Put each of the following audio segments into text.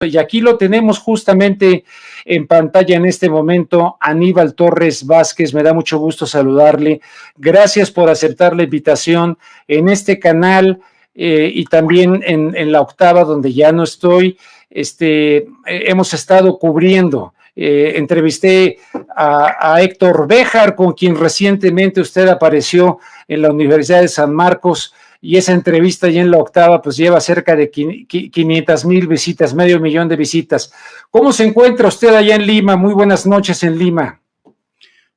Y aquí lo tenemos justamente en pantalla en este momento, Aníbal Torres Vázquez, me da mucho gusto saludarle. Gracias por aceptar la invitación en este canal y también en La Octava, donde ya no estoy. Hemos estado cubriendo. Entrevisté a Héctor Béjar, con quien recientemente usted apareció en la Universidad de San Marcos, y esa entrevista ya en La Octava pues lleva cerca de 500,000 visitas, 500,000 de visitas. ¿Cómo se encuentra usted allá en Lima? Muy buenas noches en Lima.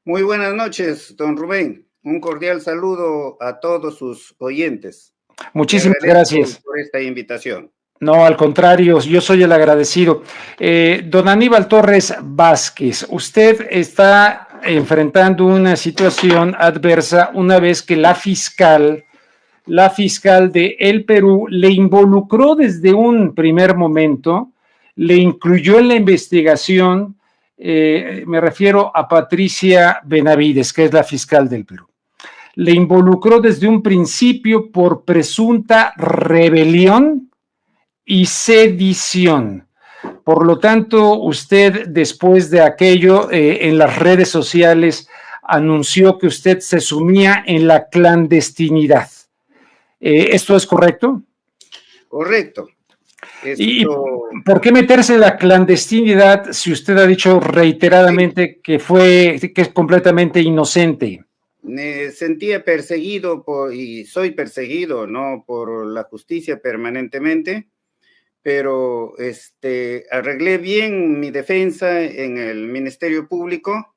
Muy buenas noches, don Rubén. Un cordial saludo a todos sus oyentes. Muchísimas gracias por esta invitación. No, al contrario, yo soy el agradecido. Don Aníbal Torres Vázquez, usted está enfrentando una situación adversa una vez que la fiscal de El Perú le involucró desde un primer momento, le incluyó en la investigación, me refiero a Patricia Benavides, que es la fiscal del Perú. Le involucró desde un principio por presunta rebelión y sedición. Por lo tanto, usted después de aquello en las redes sociales anunció que usted se sumía en la clandestinidad. ¿Esto es correcto? Correcto. ¿Y por qué meterse en la clandestinidad si usted ha dicho reiteradamente que es completamente inocente? Me sentía perseguido y soy perseguido, ¿no?, por la justicia permanentemente, pero arreglé bien mi defensa en el Ministerio Público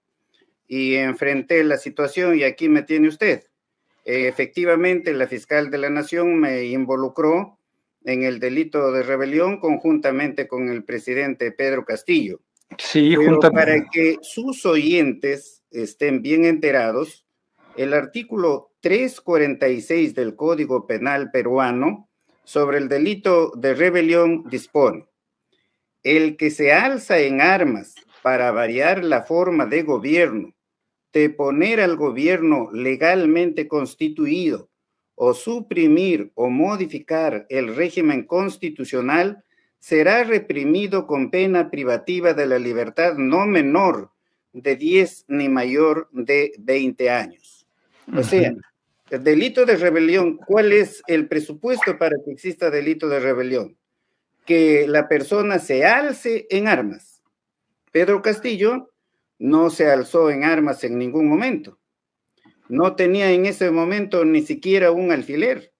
y enfrenté la situación y aquí me tiene usted. Efectivamente, la fiscal de la Nación me involucró en el delito de rebelión conjuntamente con el presidente Pedro Castillo. Sí, pero para que sus oyentes estén bien enterados, el artículo 346 del Código Penal peruano sobre el delito de rebelión dispone: el que se alza en armas para variar la forma de gobierno, deponer al gobierno legalmente constituido o suprimir o modificar el régimen constitucional será reprimido con pena privativa de la libertad no menor de 10 ni mayor de 20 años. O sea, el delito de rebelión, ¿cuál es el presupuesto para que exista delito de rebelión? Que la persona se alce en armas. Pedro Castillo no se alzó en armas en ningún momento. No tenía en ese momento ni siquiera un alfiler.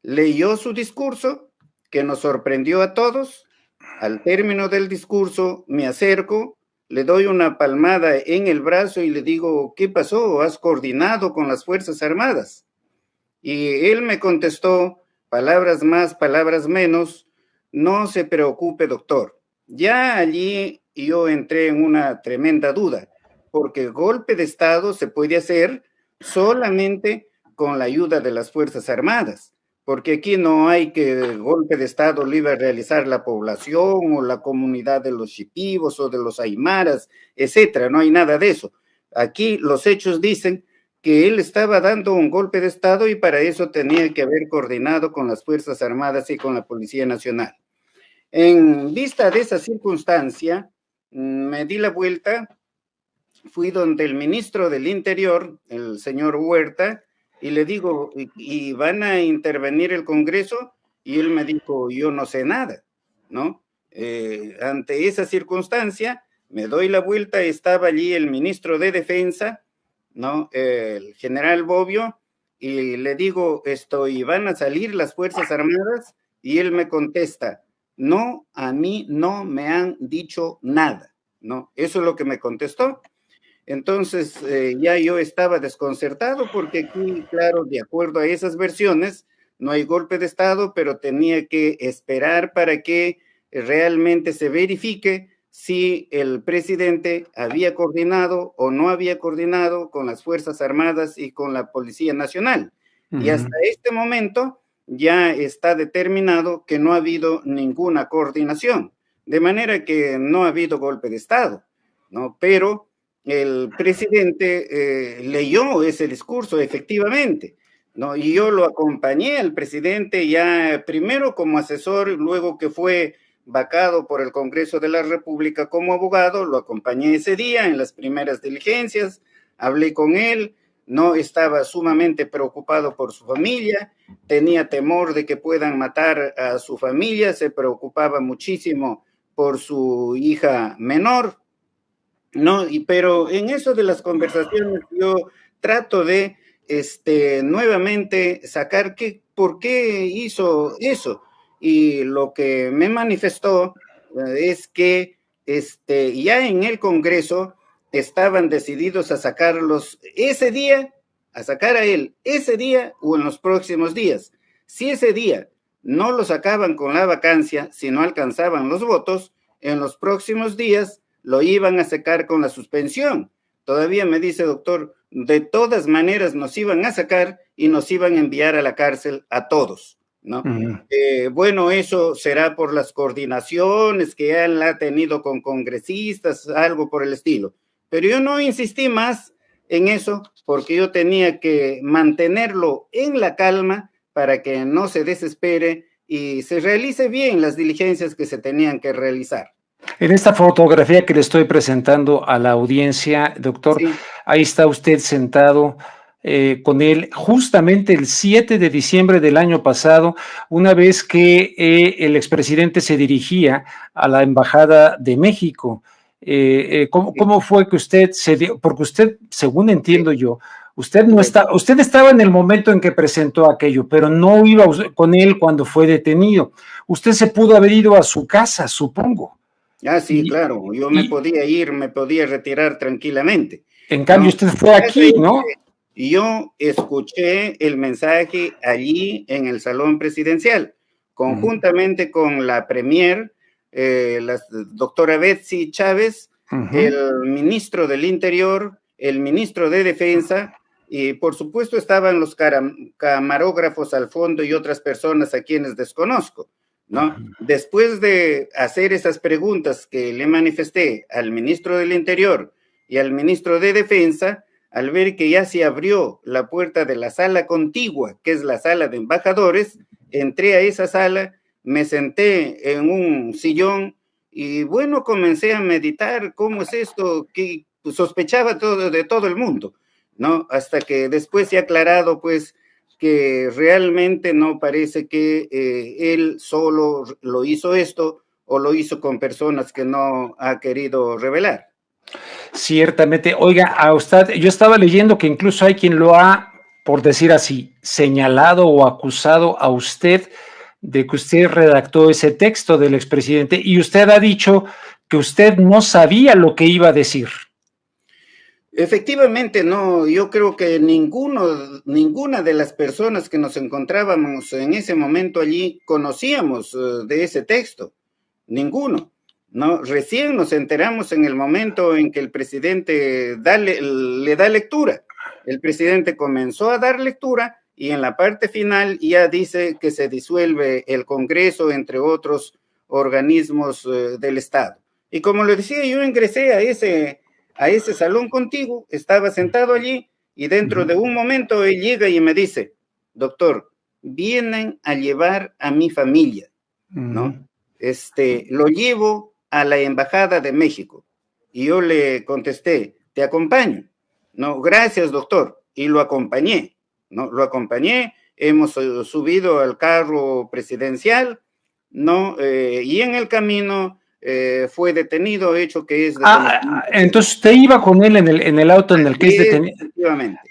Leyó su discurso, que nos sorprendió a todos. Al término del discurso me acerco, le doy una palmada en el brazo y le digo: ¿qué pasó? ¿Has coordinado con las Fuerzas Armadas? Y él me contestó, palabras más, palabras menos: no se preocupe, doctor. Ya allí yo entré en una tremenda duda, porque el golpe de Estado se puede hacer solamente con la ayuda de las Fuerzas Armadas, porque aquí no hay que el golpe de Estado lo iba a realizar la población o la comunidad de los shipibos o de los aymaras, etcétera. No hay nada de eso. Aquí los hechos dicen que él estaba dando un golpe de Estado y para eso tenía que haber coordinado con las Fuerzas Armadas y con la Policía Nacional. En vista de esa circunstancia, me di la vuelta, fui donde el ministro del Interior, el señor Huerta, y le digo: ¿y van a intervenir el Congreso? Y él me dijo: yo no sé nada, ¿no? Ante esa circunstancia, me doy la vuelta, estaba allí el ministro de Defensa, ¿no?, el general Bobbio, y le digo: ¿y van a salir las Fuerzas Armadas? Y él me contesta: no, a mí no me han dicho nada, ¿no? Eso es lo que me contestó. Entonces, ya yo estaba desconcertado porque aquí, claro, de acuerdo a esas versiones, no hay golpe de Estado, pero tenía que esperar para que realmente se verifique si el presidente había coordinado o no había coordinado con las Fuerzas Armadas y con la Policía Nacional. Y hasta este momento ya está determinado que no ha habido ninguna coordinación, de manera que no ha habido golpe de Estado, ¿no? Pero el presidente leyó ese discurso, efectivamente, ¿no? Y yo lo acompañé al presidente ya primero como asesor, luego que fue vacado por el Congreso de la República como abogado, lo acompañé ese día en las primeras diligencias, hablé con él, no estaba sumamente preocupado por su familia, tenía temor de que puedan matar a su familia, se preocupaba muchísimo por su hija menor, ¿no? Pero en eso de las conversaciones yo trato de nuevamente sacar por qué hizo eso. Y lo que me manifestó es que ya en el Congreso estaban decididos a sacarlos ese día, a sacar a él ese día o en los próximos días. Si ese día no lo sacaban con la vacancia, si no alcanzaban los votos, en los próximos días lo iban a sacar con la suspensión. Todavía me dice, doctor, de todas maneras nos iban a sacar y nos iban a enviar a la cárcel a todos, ¿no? Bueno, eso será por las coordinaciones que él ha tenido con congresistas, algo por el estilo. Pero yo no insistí más en eso porque yo tenía que mantenerlo en la calma para que no se desespere y se realice bien las diligencias que se tenían que realizar. En esta fotografía que le estoy presentando a la audiencia, doctor, sí, ahí está usted sentado con él justamente el 7 de diciembre del año pasado, una vez que el expresidente se dirigía a la Embajada de México. ¿Cómo fue que usted se dio? Porque usted, según entiendo yo, usted no está, usted estaba en el momento en que presentó aquello, pero no iba con él cuando fue detenido. Usted se pudo haber ido a su casa, supongo. Ah, sí, claro, yo me podía ir, me podía retirar tranquilamente. En cambio, ¿no? Usted fue aquí, ¿no? Yo escuché el mensaje allí en el salón presidencial, conjuntamente con la premier, la doctora Betsy Chávez, el ministro del Interior, el ministro de Defensa, y por supuesto estaban los camarógrafos al fondo y otras personas a quienes desconozco, ¿no? Después de hacer esas preguntas que le manifesté al ministro del Interior y al ministro de Defensa, al ver que ya se abrió la puerta de la sala contigua, que es la sala de embajadores, entré a esa sala, me senté en un sillón y bueno, comencé a meditar cómo es esto, que sospechaba de todo el mundo, ¿no? Hasta que después se ha aclarado, pues, que realmente no parece que él solo lo hizo esto o lo hizo con personas que no ha querido revelar. Ciertamente. Oiga, a usted, yo estaba leyendo que incluso hay quien lo ha, por decir así, señalado o acusado a usted de que usted redactó ese texto del expresidente y usted ha dicho que usted no sabía lo que iba a decir. Efectivamente, no, yo creo que ninguna de las personas que nos encontrábamos en ese momento allí conocíamos de ese texto, ninguno, ¿no? Recién nos enteramos en el momento en que el presidente le da lectura. El presidente comenzó a dar lectura y en la parte final ya dice que se disuelve el Congreso, entre otros organismos del Estado. Y como le decía, yo ingresé a ese salón contigo, estaba sentado allí y dentro de un momento él llega y me dice, doctor, vienen a llevar a mi familia, ¿no? Lo llevo a la Embajada de México. Y yo le contesté, te acompaño. No, gracias, doctor. Y lo acompañé, ¿no? Lo acompañé, hemos subido al carro presidencial, ¿no? Y en el camino fue detenido, hecho que es detenido. Entonces usted iba con él en el auto en el que es detenido. Efectivamente.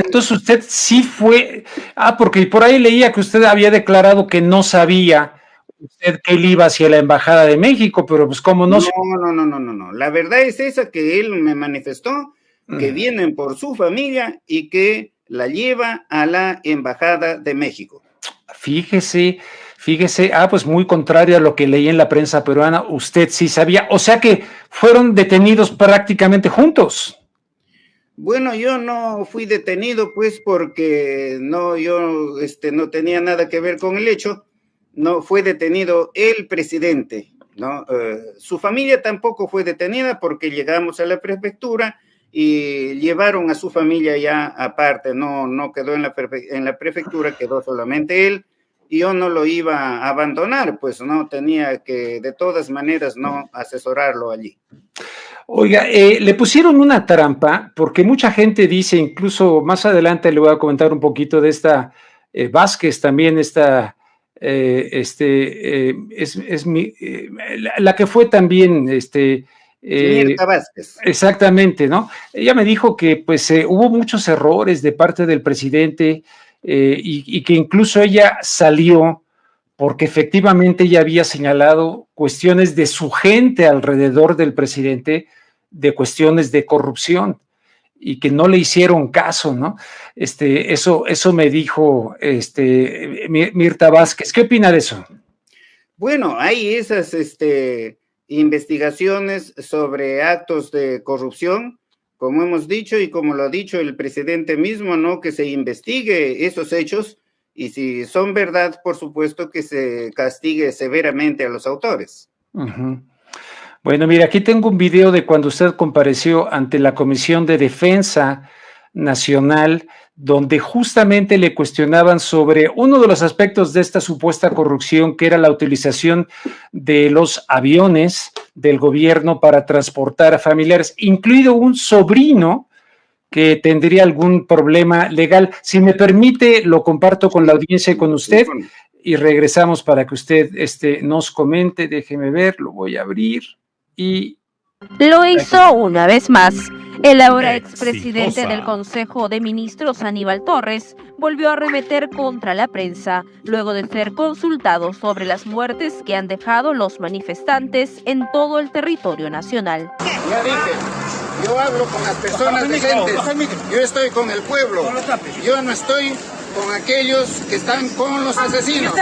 Entonces usted sí fue. Porque por ahí leía que usted había declarado que no sabía usted que él iba hacia la Embajada de México, pero pues cómo no. No. La verdad es esa que él me manifestó, que vienen por su familia y que la lleva a la Embajada de México. Fíjese, pues muy contrario a lo que leí en la prensa peruana, usted sí sabía, o sea que fueron detenidos prácticamente juntos. Bueno, yo no fui detenido, pues, porque yo no tenía nada que ver con el hecho. No fue detenido el presidente, ¿no? Su familia tampoco fue detenida porque llegamos a la prefectura y llevaron a su familia ya aparte, no quedó en la prefectura, quedó solamente él. y yo no lo iba a abandonar, pues no tenía que de todas maneras no asesorarlo allí. Oiga, le pusieron una trampa porque mucha gente dice, incluso más adelante le voy a comentar un poquito de esta Vázquez también, esta, la que fue también, Mirta Vázquez. exactamente, ¿no? Ella me dijo que pues hubo muchos errores de parte del presidente y que incluso ella salió porque efectivamente ella había señalado cuestiones de su gente alrededor del presidente, de cuestiones de corrupción y que no le hicieron caso, ¿no? Eso me dijo Mirta Vázquez. ¿Qué opina de eso? Bueno, hay esas investigaciones sobre actos de corrupción, como hemos dicho y como lo ha dicho el presidente mismo, ¿no? Que se investigue esos hechos y si son verdad, por supuesto que se castigue severamente a los autores. Uh-huh. Bueno, mira, aquí tengo un video de cuando usted compareció ante la Comisión de Defensa Nacional, donde justamente le cuestionaban sobre uno de los aspectos de esta supuesta corrupción, que era la utilización de los aviones del gobierno para transportar a familiares, incluido un sobrino que tendría algún problema legal. Si me permite, lo comparto con la audiencia y con usted y regresamos para que usted nos comente. Déjeme ver, lo voy a abrir y... Lo hizo una vez más. El ahora expresidente del Consejo de Ministros, Aníbal Torres, volvió a arremeter contra la prensa, luego de ser consultado sobre las muertes que han dejado los manifestantes en todo el territorio nacional. Ya dije, yo hablo con las personas decentes, yo estoy con el pueblo, yo no estoy con aquellos que están con los asesinos.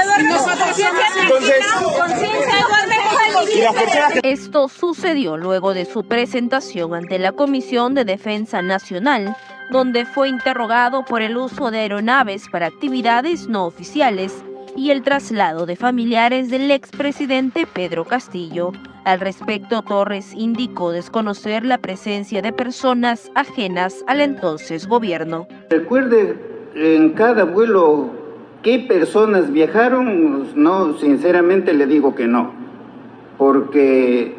Esto sucedió luego de su presentación ante la Comisión de Defensa Nacional, donde fue interrogado por el uso de aeronaves para actividades no oficiales y el traslado de familiares del expresidente Pedro Castillo. Al respecto, Torres indicó desconocer la presencia de personas ajenas al entonces gobierno. Recuerde en cada vuelo qué personas viajaron, no, sinceramente le digo que no, porque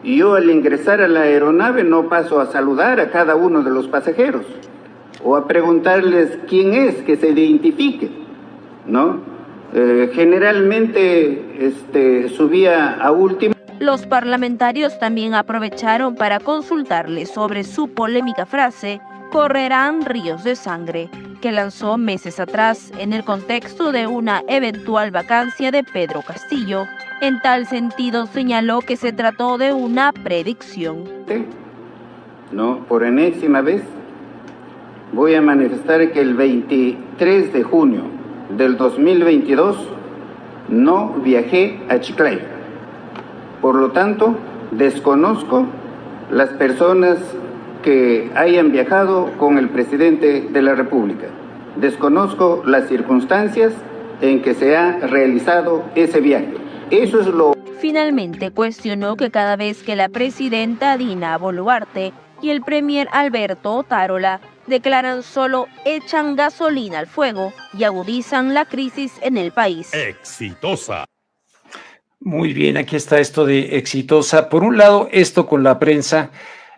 yo al ingresar a la aeronave no paso a saludar a cada uno de los pasajeros o a preguntarles quién es, que se identifique, ¿no? Generalmente subía a último. Los parlamentarios también aprovecharon para consultarle sobre su polémica frase "correrán ríos de sangre", que lanzó meses atrás en el contexto de una eventual vacancia de Pedro Castillo. En tal sentido, señaló que se trató de una predicción. No, por enésima vez voy a manifestar que el 23 de junio del 2022 no viajé a Chiclayo. Por lo tanto, desconozco las personas que hayan viajado con el presidente de la República. Desconozco las circunstancias en que se ha realizado ese viaje. Eso es lo... Finalmente cuestionó que cada vez que la presidenta Dina Boluarte y el premier Alberto Otárola declaran solo echan gasolina al fuego y agudizan la crisis en el país. Exitosa. Muy bien, aquí está esto de exitosa. Por un lado, esto con la prensa,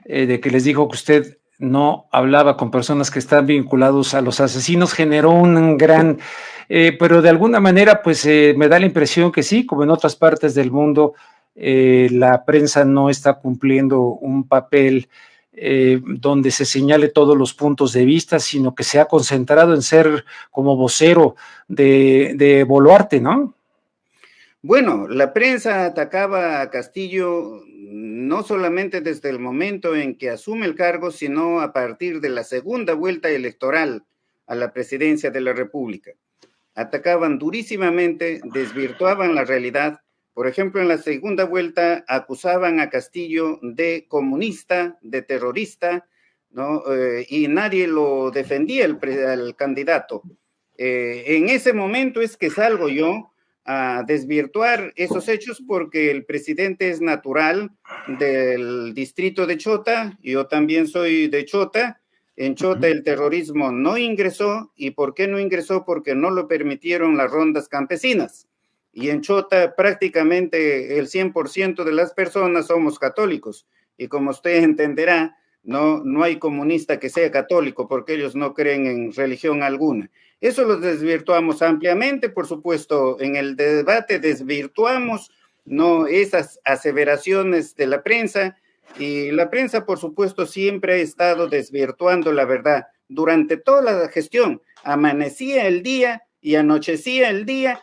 de que les dijo que usted no hablaba con personas que están vinculados a los asesinos, generó un gran, pero de alguna manera, pues me da la impresión que sí, como en otras partes del mundo, la prensa no está cumpliendo un papel donde se señale todos los puntos de vista, sino que se ha concentrado en ser como vocero de Boluarte, ¿no? Bueno, la prensa atacaba a Castillo no solamente desde el momento en que asume el cargo, sino a partir de la segunda vuelta electoral a la presidencia de la República. Atacaban durísimamente, desvirtuaban la realidad. Por ejemplo, en la segunda vuelta acusaban a Castillo de comunista, de terrorista, ¿no? Y nadie lo defendía al candidato. En ese momento es que salgo yo a desvirtuar esos hechos porque el presidente es natural del distrito de Chota, yo también soy de Chota, En Chota el terrorismo no ingresó. ¿Y por qué no ingresó? Porque no lo permitieron las rondas campesinas. Y en Chota prácticamente el 100% de las personas somos católicos. Y como usted entenderá, no hay comunista que sea católico porque ellos no creen en religión alguna. Eso lo desvirtuamos ampliamente, por supuesto, en el debate desvirtuamos esas aseveraciones de la prensa, y la prensa, por supuesto, siempre ha estado desvirtuando la verdad durante toda la gestión. Amanecía el día y anochecía el día,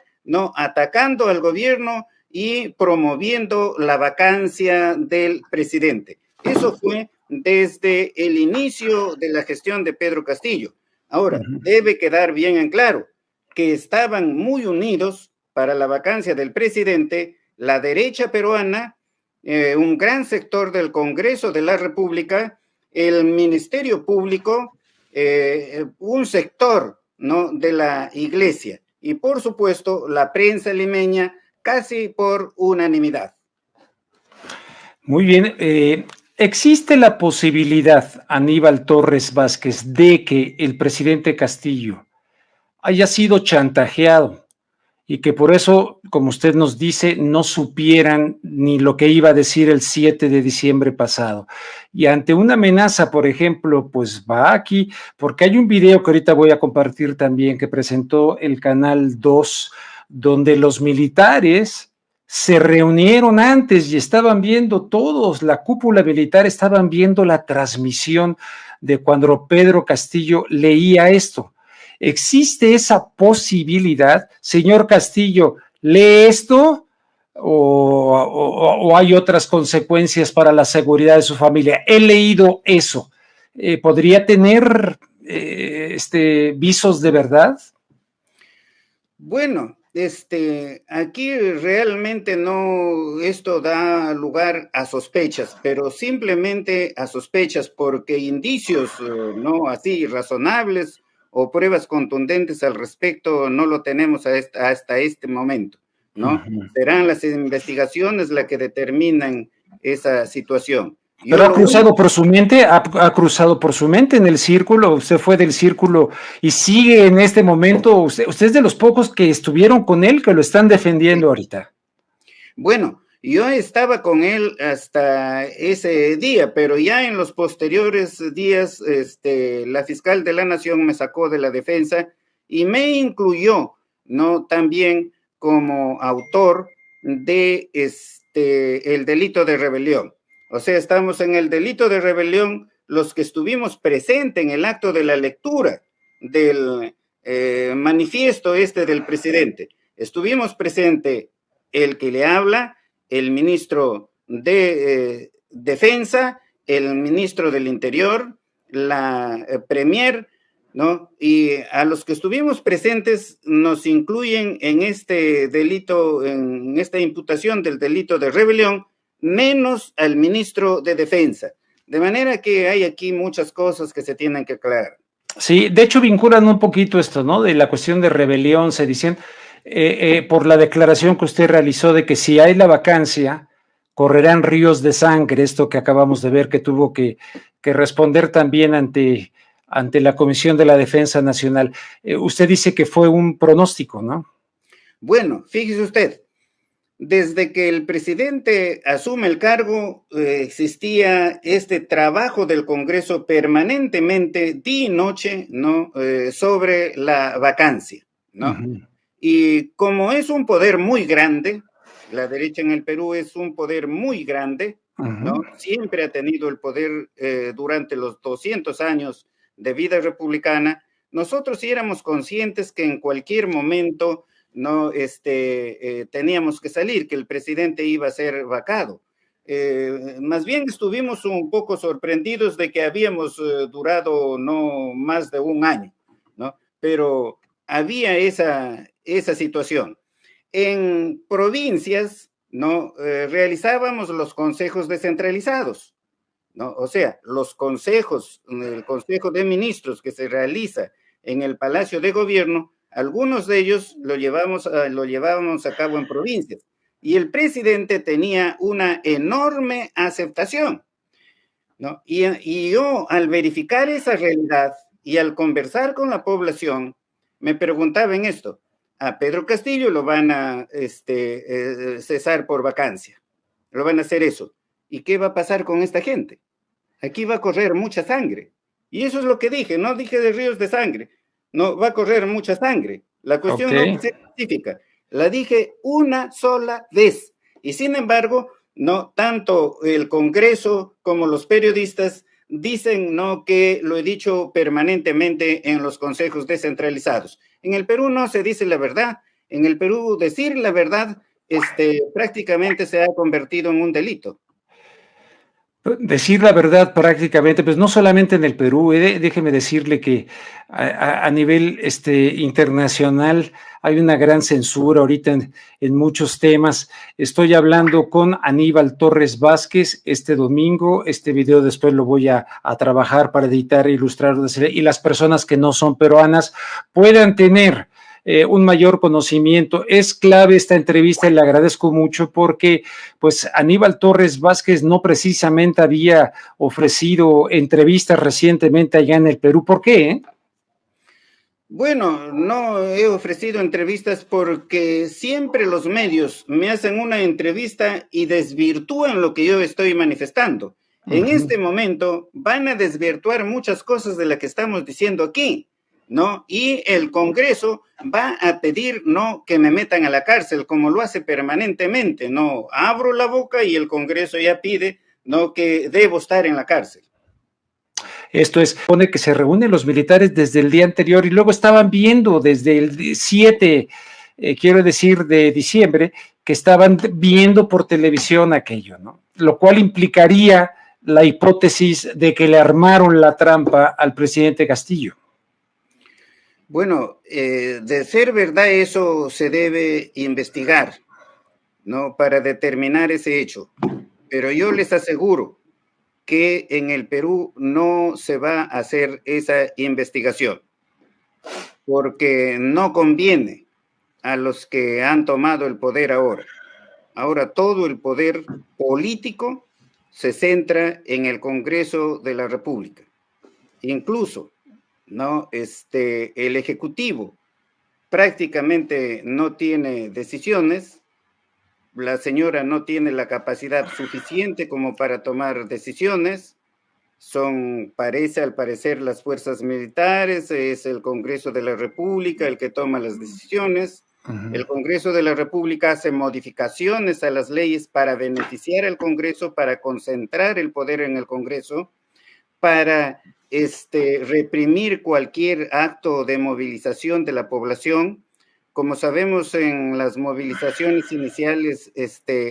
atacando al gobierno y promoviendo la vacancia del presidente. Eso fue desde el inicio de la gestión de Pedro Castillo. Ahora, debe quedar bien en claro que estaban muy unidos para la vacancia del presidente la derecha peruana, un gran sector del Congreso de la República, el Ministerio Público, un sector de la Iglesia y, por supuesto, la prensa limeña, casi por unanimidad. Muy bien. ¿Existe la posibilidad, Aníbal Torres Vázquez, de que el presidente Castillo haya sido chantajeado y que por eso, como usted nos dice, no supieran ni lo que iba a decir el 7 de diciembre pasado? Y ante una amenaza, por ejemplo, pues va aquí, porque hay un video que ahorita voy a compartir también que presentó el Canal 2, donde los militares se reunieron antes y estaban viendo todos, la cúpula militar estaban viendo la transmisión de cuando Pedro Castillo leía esto. ¿Existe esa posibilidad? Señor Castillo, ¿lee esto o hay otras consecuencias para la seguridad de su familia? He leído eso. ¿Podría tener visos de verdad? Bueno, aquí realmente esto da lugar a sospechas, pero simplemente a sospechas porque indicios así razonables o pruebas contundentes al respecto no lo tenemos hasta este momento, ¿no? Serán las investigaciones las que determinan esa situación. Pero ha cruzado por su mente, ha cruzado por su mente en el círculo, usted fue del círculo y sigue en este momento, usted es de los pocos que estuvieron con él, que lo están defendiendo ahorita. Bueno, yo estaba con él hasta ese día, pero ya en los posteriores días, la fiscal de la Nación me sacó de la defensa y me incluyó, también como autor de el delito de rebelión. O sea, estamos en el delito de rebelión los que estuvimos presentes en el acto de la lectura del manifiesto del presidente. Estuvimos presente el que le habla, el ministro de Defensa, el ministro del Interior, la Premier, y a los que estuvimos presentes nos incluyen en este delito, en esta imputación del delito de rebelión, menos al ministro de Defensa. De manera que hay aquí muchas cosas que se tienen que aclarar. Sí, de hecho vinculan un poquito esto, de la cuestión de rebelión, se dicen, por la declaración que usted realizó de que si hay la vacancia, correrán ríos de sangre, esto que acabamos de ver que tuvo que responder también ante la Comisión de la Defensa Nacional. Usted dice que fue un pronóstico, ¿no? Bueno, fíjese usted, desde que el presidente asume el cargo, existía este trabajo del Congreso permanentemente, día y noche, sobre la vacancia, Y como es un poder muy grande, la derecha en el Perú es un poder muy grande, Siempre ha tenido el poder durante los 200 años de vida republicana. Nosotros sí éramos conscientes que en cualquier momento teníamos que salir, que el presidente iba a ser vacado. Más bien estuvimos un poco sorprendidos de que habíamos durado no más de un año, pero había esa situación. En provincias, realizábamos los consejos descentralizados, o sea, los consejos, el Consejo de Ministros que se realiza en el Palacio de Gobierno, algunos de ellos lo llevábamos a cabo en provincias y el presidente tenía una enorme aceptación. ¿no? Y yo, al verificar esa realidad y al conversar con la población, me preguntaba en esto: a Pedro Castillo lo van a cesar por vacancia, lo van a hacer eso. ¿Y qué va a pasar con esta gente? Aquí va a correr mucha sangre. Y eso es lo que dije, no dije de ríos de sangre, no, va a correr mucha sangre. La cuestión no es específica, la dije una sola vez. Y sin embargo, no tanto el Congreso como los periodistas dicen no que lo he dicho permanentemente en los consejos descentralizados. En el Perú no se dice la verdad. En el Perú decir la verdad prácticamente se ha convertido en un delito. Decir la verdad prácticamente, pues no solamente en el Perú, déjeme decirle que a nivel internacional hay una gran censura ahorita en muchos temas. Estoy hablando con Aníbal Torres Vázquez este domingo. Este video después lo voy a trabajar para editar e ilustrar, y las personas que no son peruanas puedan tener un mayor conocimiento. Es clave esta entrevista y le agradezco mucho porque pues Aníbal Torres Vázquez no precisamente había ofrecido entrevistas recientemente allá en el Perú. ¿Por qué? Bueno, no he ofrecido entrevistas porque siempre los medios me hacen una entrevista y desvirtúan lo que yo estoy manifestando. En este momento van a desvirtuar muchas cosas de las que estamos diciendo aquí, ¿no? Y el Congreso va a pedir, ¿no?, que me metan a la cárcel, como lo hace permanentemente, ¿no? Abro la boca y el Congreso ya pide, ¿no?, que debo estar en la cárcel. Esto es, pone que se reúnen los militares desde el día anterior y luego estaban viendo desde el 7, quiero decir, de diciembre, que estaban viendo por televisión aquello, ¿no? Lo cual implicaría la hipótesis de que le armaron la trampa al presidente Castillo. Bueno, de ser verdad eso se debe investigar, ¿no?, para determinar ese hecho. Pero yo les aseguro que en el Perú no se va a hacer esa investigación, porque no conviene a los que han tomado el poder ahora. Ahora todo el poder político se centra en el Congreso de la República. Incluso, ¿no?, el Ejecutivo prácticamente no tiene decisiones. La señora no tiene la capacidad suficiente como para tomar decisiones. Parece, al parecer, las fuerzas militares, es el Congreso de la República el que toma las decisiones. El Congreso de la República hace modificaciones a las leyes para beneficiar al Congreso, para concentrar el poder en el Congreso, para reprimir cualquier acto de movilización de la población. Como sabemos, en las movilizaciones iniciales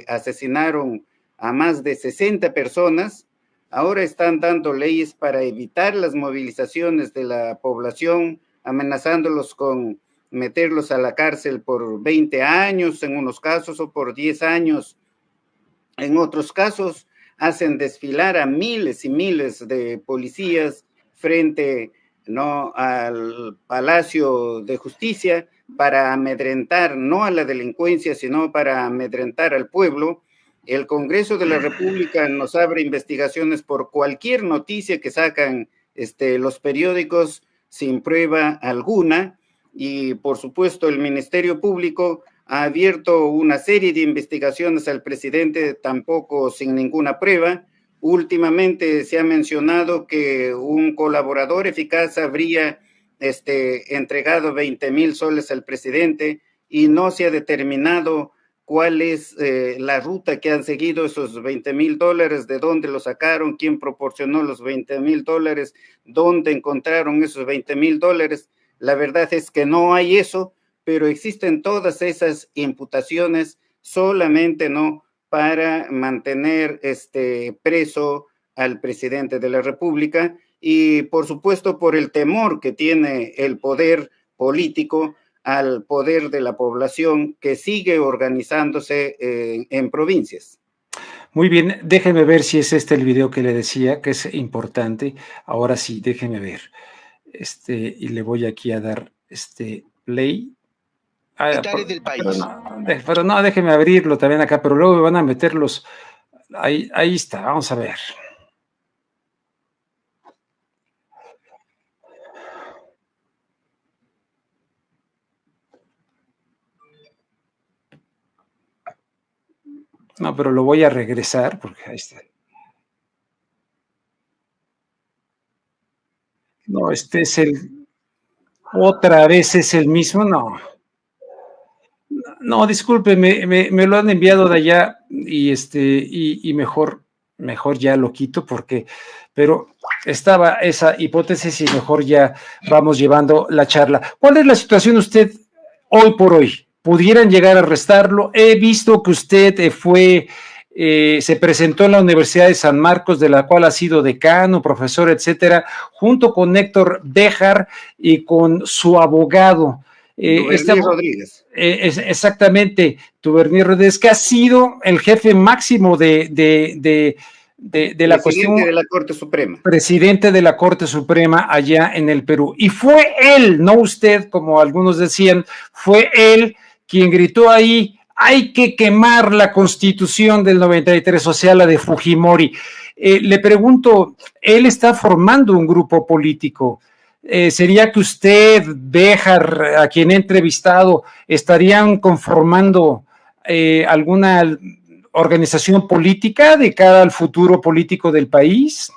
asesinaron a más de 60 personas. Ahora están dando leyes para evitar las movilizaciones de la población, amenazándolos con meterlos a la cárcel por 20 años en unos casos o por 10 años en otros casos. Hacen desfilar a miles y miles de policías frente, ¿no?, al Palacio de Justicia para amedrentar no a la delincuencia, sino para amedrentar al pueblo. El Congreso de la República nos abre investigaciones por cualquier noticia que sacan los periódicos sin prueba alguna, y por supuesto el Ministerio Público ha abierto una serie de investigaciones al presidente, tampoco sin ninguna prueba. Últimamente se ha mencionado que un colaborador eficaz habría entregado 20,000 soles al presidente y no se ha determinado cuál es la ruta que han seguido esos 20,000 dólares, de dónde lo sacaron, quién proporcionó los 20,000 dólares, dónde encontraron esos 20,000 dólares. La verdad es que no hay eso, pero existen todas esas imputaciones solamente, ¿no?, para mantener preso al presidente de la República, y por supuesto por el temor que tiene el poder político al poder de la población que sigue organizándose en provincias. Muy bien, déjeme ver si es el video que le decía, que es importante. Ahora sí, déjeme ver. Y le voy aquí a dar play. Del país. Pero no, déjeme abrirlo también acá, pero luego me van a meter los. Ahí está, vamos a ver. No, pero lo voy a regresar porque ahí está. No, este es otra vez es el mismo, no. No, disculpe, me lo han enviado de allá y mejor ya lo quito pero estaba esa hipótesis y mejor ya vamos llevando la charla. ¿Cuál es la situación usted hoy por hoy? ¿Pudieran llegar a arrestarlo? He visto que usted se presentó en la Universidad de San Marcos, de la cual ha sido decano, profesor, etcétera, junto con Héctor Béjar y con su abogado. Rodríguez. Exactamente, Duvernier Rodríguez, que ha sido el jefe máximo de la cuestión. Presidente de la Corte Suprema. Presidente de la Corte Suprema allá en el Perú. Y fue él, no usted, como algunos decían, fue él quien gritó ahí: hay que quemar la Constitución del 93, o sea, la de Fujimori. Le pregunto, él está formando un grupo político. ¿Sería que usted, Béjar, a quien he entrevistado, estarían conformando alguna organización política de cara al futuro político del país?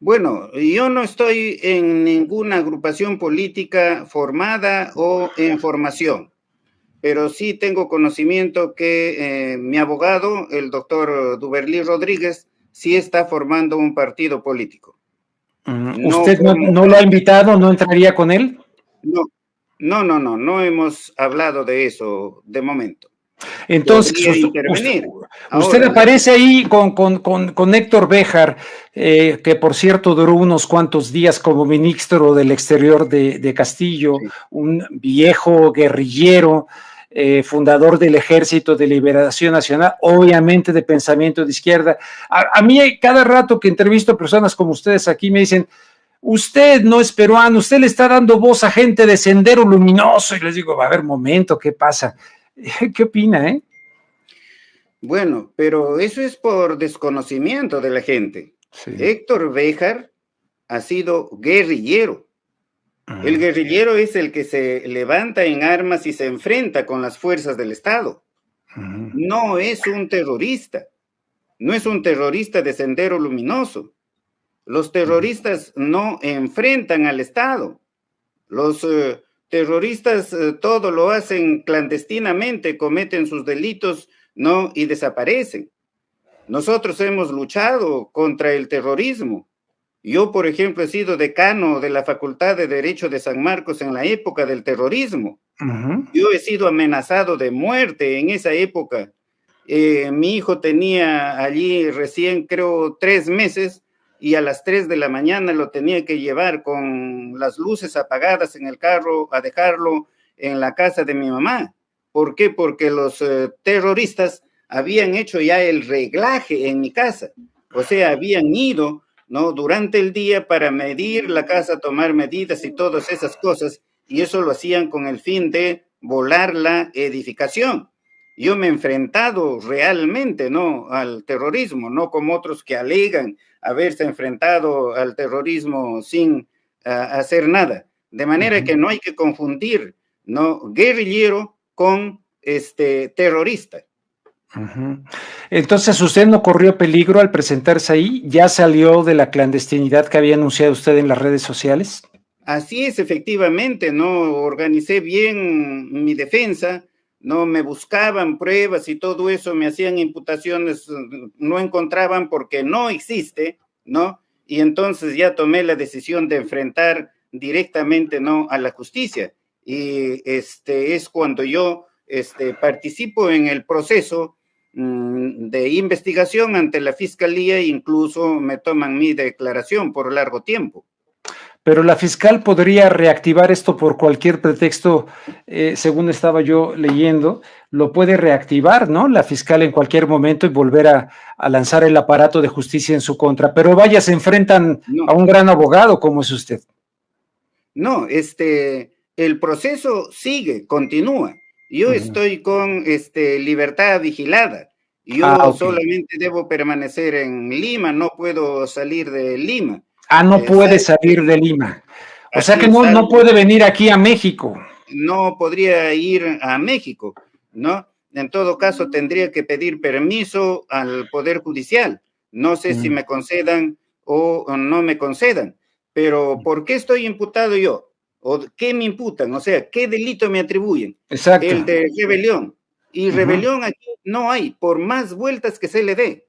Bueno, yo no estoy en ninguna agrupación política formada o en formación, pero sí tengo conocimiento que mi abogado, el doctor Duvernier Rodríguez, sí está formando un partido político. ¿Usted no lo ha invitado? ¿No entraría con él? No hemos hablado de eso de momento. Entonces, usted aparece ahí con Héctor Béjar, que por cierto duró unos cuantos días como ministro del Exterior de Castillo, sí. Un viejo guerrillero, fundador del Ejército de Liberación Nacional, obviamente de pensamiento de izquierda. A mí cada rato que entrevisto a personas como ustedes aquí me dicen: usted no es peruano, usted le está dando voz a gente de Sendero Luminoso, y les digo: a ver, momento, ¿qué pasa? ¿Qué opina, Bueno, pero eso es por desconocimiento de la gente. Sí. Héctor Béjar ha sido guerrillero. El guerrillero es el que se levanta en armas y se enfrenta con las fuerzas del Estado. No es un terrorista. No es un terrorista de Sendero Luminoso. Los terroristas no enfrentan al Estado. Los terroristas todo lo hacen clandestinamente, cometen sus delitos, ¿no? Y desaparecen. Nosotros hemos luchado contra el terrorismo. Yo, por ejemplo, he sido decano de la Facultad de Derecho de San Marcos en la época del terrorismo. Yo he sido amenazado de muerte en esa época. Mi hijo tenía allí recién, creo, 3 meses, y a las 3 de la mañana lo tenía que llevar con las luces apagadas en el carro a dejarlo en la casa de mi mamá. ¿Por qué? Porque los terroristas habían hecho ya el reglaje en mi casa. O sea, habían ido, ¿no?, durante el día para medir la casa, tomar medidas y todas esas cosas, y eso lo hacían con el fin de volar la edificación. Yo me he enfrentado realmente, ¿no?, al terrorismo, no como otros que alegan haberse enfrentado al terrorismo sin hacer nada. De manera que no hay que confundir, ¿no?, guerrillero con terrorista. Entonces, ¿usted no corrió peligro al presentarse ahí? ¿Ya salió de la clandestinidad que había anunciado usted en las redes sociales? Así es, efectivamente, ¿no? Organicé bien mi defensa, no me buscaban pruebas y todo eso, me hacían imputaciones, no encontraban porque no existe, ¿no? Y entonces ya tomé la decisión de enfrentar directamente, ¿no?, a la justicia. Y es cuando yo participo en el proceso de investigación ante la fiscalía, e incluso me toman mi declaración por largo tiempo. Pero la fiscal podría reactivar esto por cualquier pretexto, según estaba yo leyendo, lo puede reactivar, ¿no?, la fiscal en cualquier momento y volver a lanzar el aparato de justicia en su contra. Pero vaya, se enfrentan a un gran abogado como es usted. No, el proceso sigue, continúa. Yo estoy con libertad vigilada. Yo solamente debo permanecer en Lima, no puedo salir de Lima. No puede salir de Lima. O sea que no puede venir aquí a México. No podría ir a México, ¿no? en todo caso tendría que pedir permiso al Poder Judicial. No sé si me concedan o no me concedan, pero ¿por qué estoy imputado yo? ¿O qué me imputan? O sea, ¿qué delito me atribuyen? Exacto. El de rebelión. Y rebelión aquí no hay, por más vueltas que se le dé.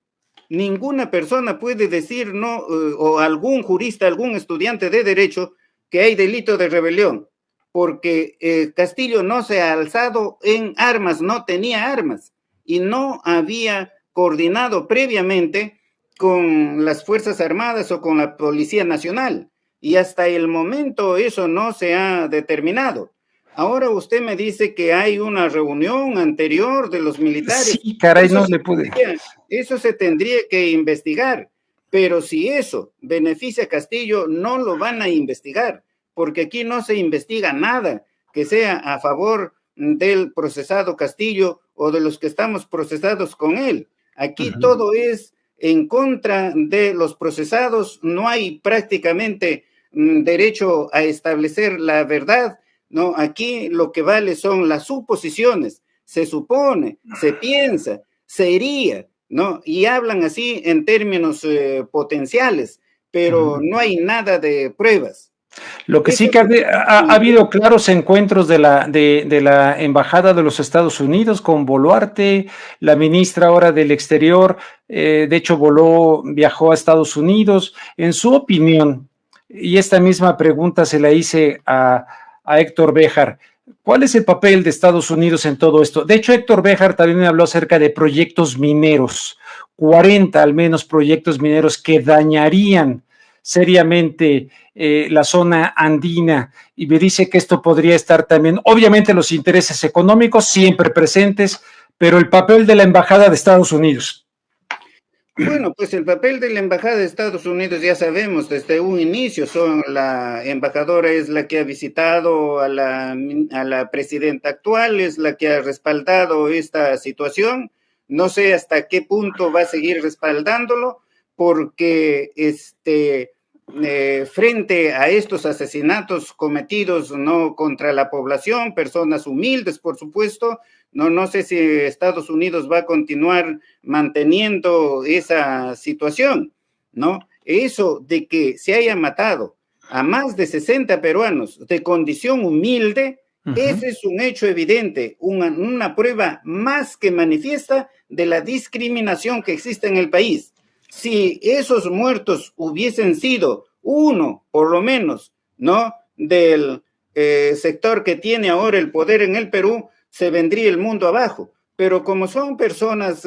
Ninguna persona puede decir, no, o algún jurista, algún estudiante de derecho, que hay delito de rebelión, porque Castillo no se ha alzado en armas, no tenía armas, y no había coordinado previamente con las Fuerzas Armadas o con la Policía Nacional, y hasta el momento eso no se ha determinado. Ahora usted me dice que hay una reunión anterior de los militares. Sí, caray, no le pude. Eso se tendría que investigar, pero si eso beneficia a Castillo, no lo van a investigar, porque aquí no se investiga nada que sea a favor del procesado Castillo o de los que estamos procesados con él. Aquí todo es en contra de los procesados, no hay prácticamente derecho a establecer la verdad, ¿no? Aquí lo que vale son las suposiciones, se supone, se piensa, se iría, ¿no? Y hablan así en términos potenciales, pero no hay nada de pruebas. Lo que sí que ha habido claros encuentros de la Embajada de los Estados Unidos con Boluarte, la ministra ahora del Exterior, de hecho viajó a Estados Unidos. En su opinión, y esta misma pregunta se la hice a Héctor Béjar, ¿cuál es el papel de Estados Unidos en todo esto? De hecho, Héctor Béjar también me habló acerca de proyectos mineros, 40 al menos proyectos mineros que dañarían seriamente la zona andina, y me dice que esto podría estar también, obviamente los intereses económicos siempre presentes, pero el papel de la Embajada de Estados Unidos. Bueno, pues el papel de la Embajada de Estados Unidos ya sabemos desde un inicio, la embajadora es la que ha visitado a la presidenta actual, es la que ha respaldado esta situación, no sé hasta qué punto va a seguir respaldándolo, porque frente a estos asesinatos cometidos no contra la población, personas humildes, por supuesto, no sé si Estados Unidos va a continuar manteniendo esa situación, ¿no? Eso de que se haya matado a más de 60 peruanos de condición humilde, ese es un hecho evidente, una prueba más que manifiesta de la discriminación que existe en el país. Si esos muertos hubiesen sido uno, por lo menos, ¿no? Del sector que tiene ahora el poder en el Perú, se vendría el mundo abajo. Pero como son personas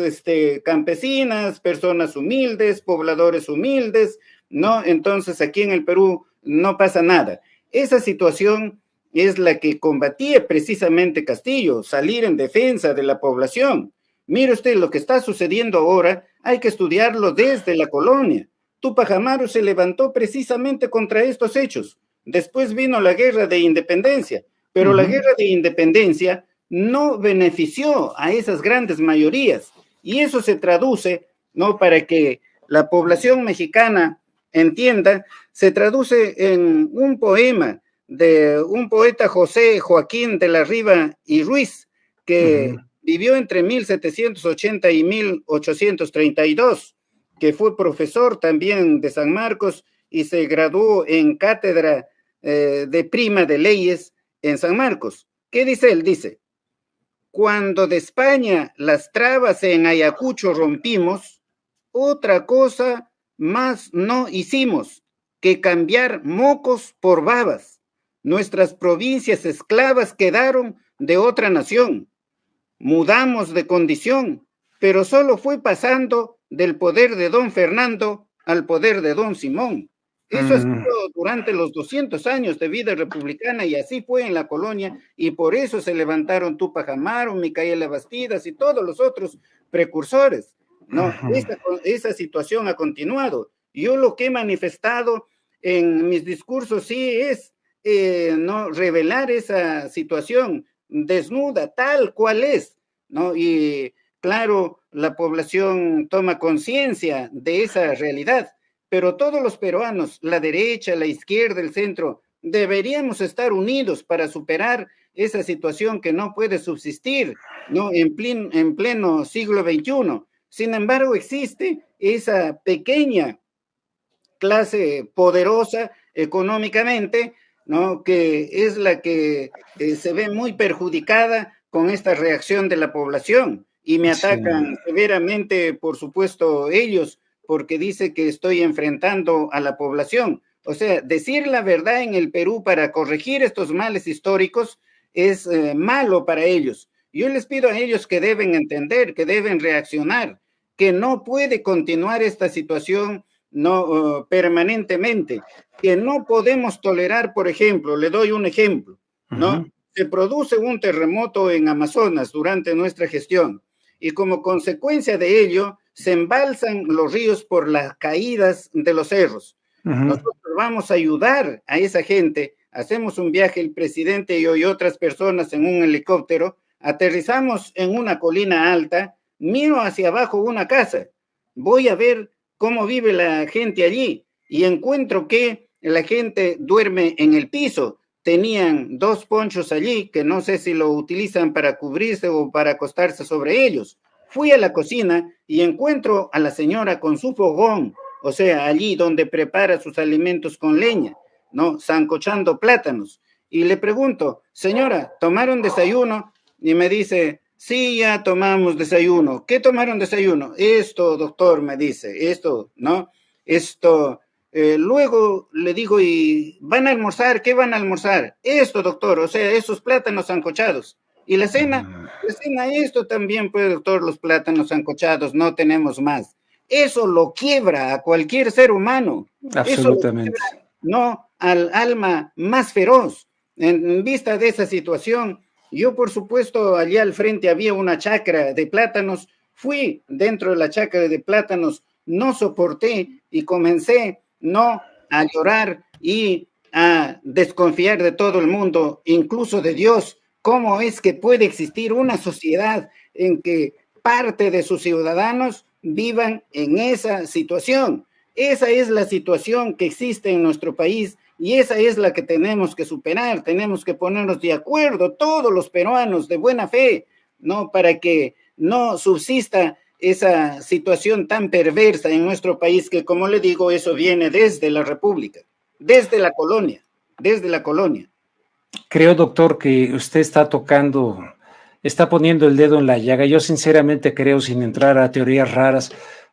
campesinas, personas humildes, pobladores humildes, ¿no? Entonces aquí en el Perú no pasa nada. Esa situación es la que combatía precisamente Castillo, salir en defensa de la población. Mire usted, lo que está sucediendo ahora hay que estudiarlo desde la colonia. Tupac Amaru se levantó precisamente contra estos hechos. Después vino la guerra de independencia, pero la guerra de independencia no benefició a esas grandes mayorías. Y eso se traduce, ¿no? Para que la población mexicana entienda, se traduce en un poema de un poeta José Joaquín de la Riva y Ruiz, que vivió entre 1780 y 1832, que fue profesor también de San Marcos y se graduó en cátedra de prima de leyes en San Marcos. ¿Qué dice él? Dice: cuando de España las trabas en Ayacucho rompimos, otra cosa más no hicimos que cambiar mocos por babas. Nuestras provincias esclavas quedaron de otra nación. Mudamos de condición, pero solo fue pasando del poder de don Fernando al poder de don Simón. Eso ha sido durante los 200 años de vida republicana y así fue en la colonia, y por eso se levantaron Tupac Amaru, Micaela Bastidas y todos los otros precursores, ¿no? Esa situación ha continuado. Yo lo que he manifestado en mis discursos sí es no revelar esa situación desnuda, tal cual es, ¿no? Y claro, la población toma conciencia de esa realidad, pero todos los peruanos, la derecha, la izquierda, el centro, deberíamos estar unidos para superar esa situación que no puede subsistir, ¿no? En pleno siglo XXI. Sin embargo, existe esa pequeña clase poderosa económicamente, ¿no? Que es la que se ve muy perjudicada con esta reacción de la población y me atacan severamente, por supuesto, ellos, porque dice que estoy enfrentando a la población. O sea, decir la verdad en el Perú para corregir estos males históricos es malo para ellos. Yo les pido a ellos que deben entender, que deben reaccionar, que no puede continuar esta situación no permanentemente, que no podemos tolerar, por ejemplo, le doy un ejemplo, ¿no? Se produce un terremoto en Amazonas durante nuestra gestión y como consecuencia de ello se embalsan los ríos por las caídas de los cerros. Nosotros vamos a ayudar a esa gente, hacemos un viaje el presidente y yo y otras personas en un helicóptero, aterrizamos en una colina alta, miro hacia abajo una casa, voy a ver cómo vive la gente allí y encuentro que la gente duerme en el piso. Tenían 2 ponchos allí que no sé si lo utilizan para cubrirse o para acostarse sobre ellos. Fui a la cocina y encuentro a la señora con su fogón, o sea, allí donde prepara sus alimentos con leña, ¿no? Sancochando plátanos. Y le pregunto, señora, ¿tomaron desayuno? Y me dice, sí, ya tomamos desayuno. ¿Qué tomaron desayuno? Esto, doctor, me dice, esto, ¿no? Esto, luego le digo, ¿y van a almorzar? ¿Qué van a almorzar? Esto, doctor, o sea, esos plátanos sancochados. ¿Y la cena? La cena, esto también, pues, doctor, los plátanos sancochados, no tenemos más. Eso lo quiebra a cualquier ser humano. Absolutamente. Eso lo quiebra, no al alma más feroz. En vista de esa situación, yo, por supuesto, allá al frente había una chacra de plátanos, fui dentro de la chacra de plátanos, no soporté y comencé, no, a llorar y a desconfiar de todo el mundo, incluso de Dios. ¿Cómo es que puede existir una sociedad en que parte de sus ciudadanos vivan en esa situación? Esa es la situación que existe en nuestro país. Y esa es la que tenemos que superar, tenemos que ponernos de acuerdo, todos los peruanos de buena fe, ¿no? Para que no subsista esa situación tan perversa en nuestro país, que como le digo, eso viene desde la República, desde la colonia, desde la colonia. Creo, doctor, que usted está poniendo el dedo en la llaga. Yo sinceramente creo, sin entrar a teorías raras,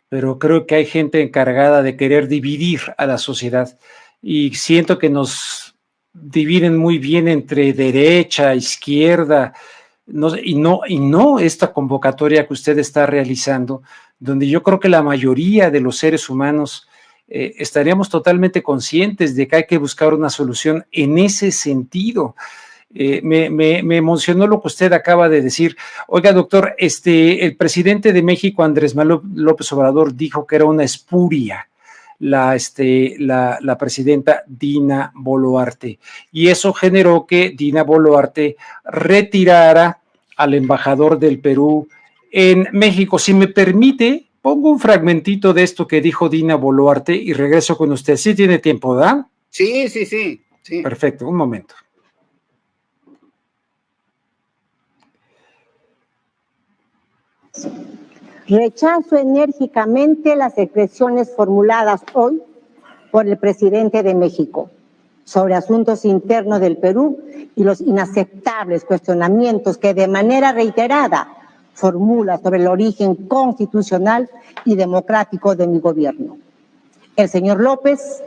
pero creo que hay gente encargada de querer dividir a la sociedad. Y siento que nos dividen muy bien entre derecha, izquierda, y no esta convocatoria que usted está realizando, donde yo creo que la mayoría de los seres humanos estaríamos totalmente conscientes de que hay que buscar una solución en ese sentido. Me emocionó lo que usted acaba de decir. Oiga, doctor, el presidente de México, Andrés Manuel López Obrador, dijo que era una espuria la presidenta Dina Boluarte, y eso generó que Dina Boluarte retirara al embajador del Perú en México. Si me permite, pongo un fragmentito de esto que dijo Dina Boluarte y regreso con usted. ¿Sí tiene tiempo, da? Sí. Perfecto, un momento. Rechazo enérgicamente las expresiones formuladas hoy por el presidente de México sobre asuntos internos del Perú y los inaceptables cuestionamientos que de manera reiterada formula sobre el origen constitucional y democrático de mi gobierno. El señor López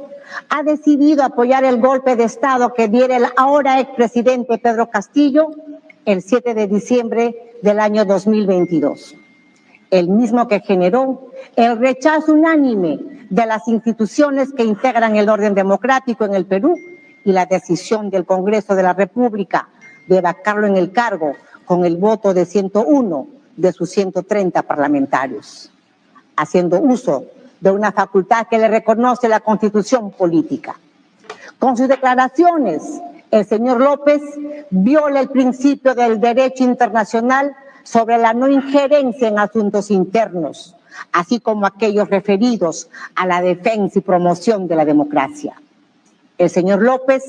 ha decidido apoyar el golpe de Estado que diera el ahora expresidente Pedro Castillo el 7 de diciembre del año 2022. El mismo que generó el rechazo unánime de las instituciones que integran el orden democrático en el Perú y la decisión del Congreso de la República de vacarlo en el cargo con el voto de 101 de sus 130 parlamentarios, haciendo uso de una facultad que le reconoce la Constitución política. Con sus declaraciones, el señor López viola el principio del derecho internacional sobre la no injerencia en asuntos internos, así como aquellos referidos a la defensa y promoción de la democracia. El señor López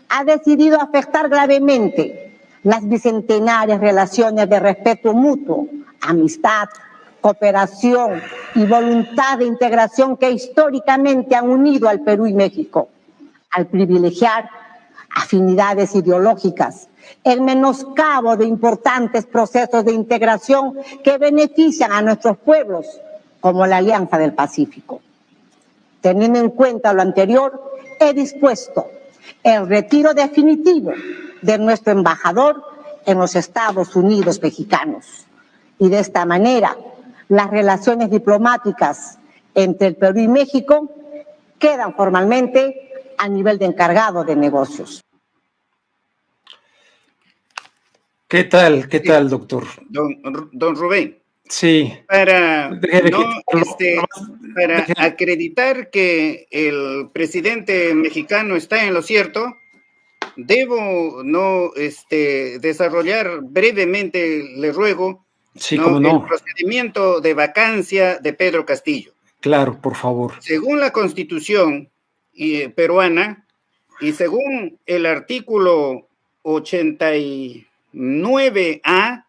ha decidido afectar gravemente las bicentenarias relaciones de respeto mutuo, amistad, cooperación y voluntad de integración que históricamente han unido al Perú y México, al privilegiar afinidades ideológicas, el menoscabo de importantes procesos de integración que benefician a nuestros pueblos, como la Alianza del Pacífico. Teniendo en cuenta lo anterior, he dispuesto el retiro definitivo de nuestro embajador en los Estados Unidos mexicanos. Y de esta manera, las relaciones diplomáticas entre el Perú y México quedan formalmente a nivel de encargado de negocios. ¿Qué tal, doctor? Don Rubén. Sí. Para acreditar que el presidente mexicano está en lo cierto, debo desarrollar brevemente, le ruego, sí, cómo no, el procedimiento de vacancia de Pedro Castillo. Claro, por favor. Según la Constitución peruana y según el artículo 89A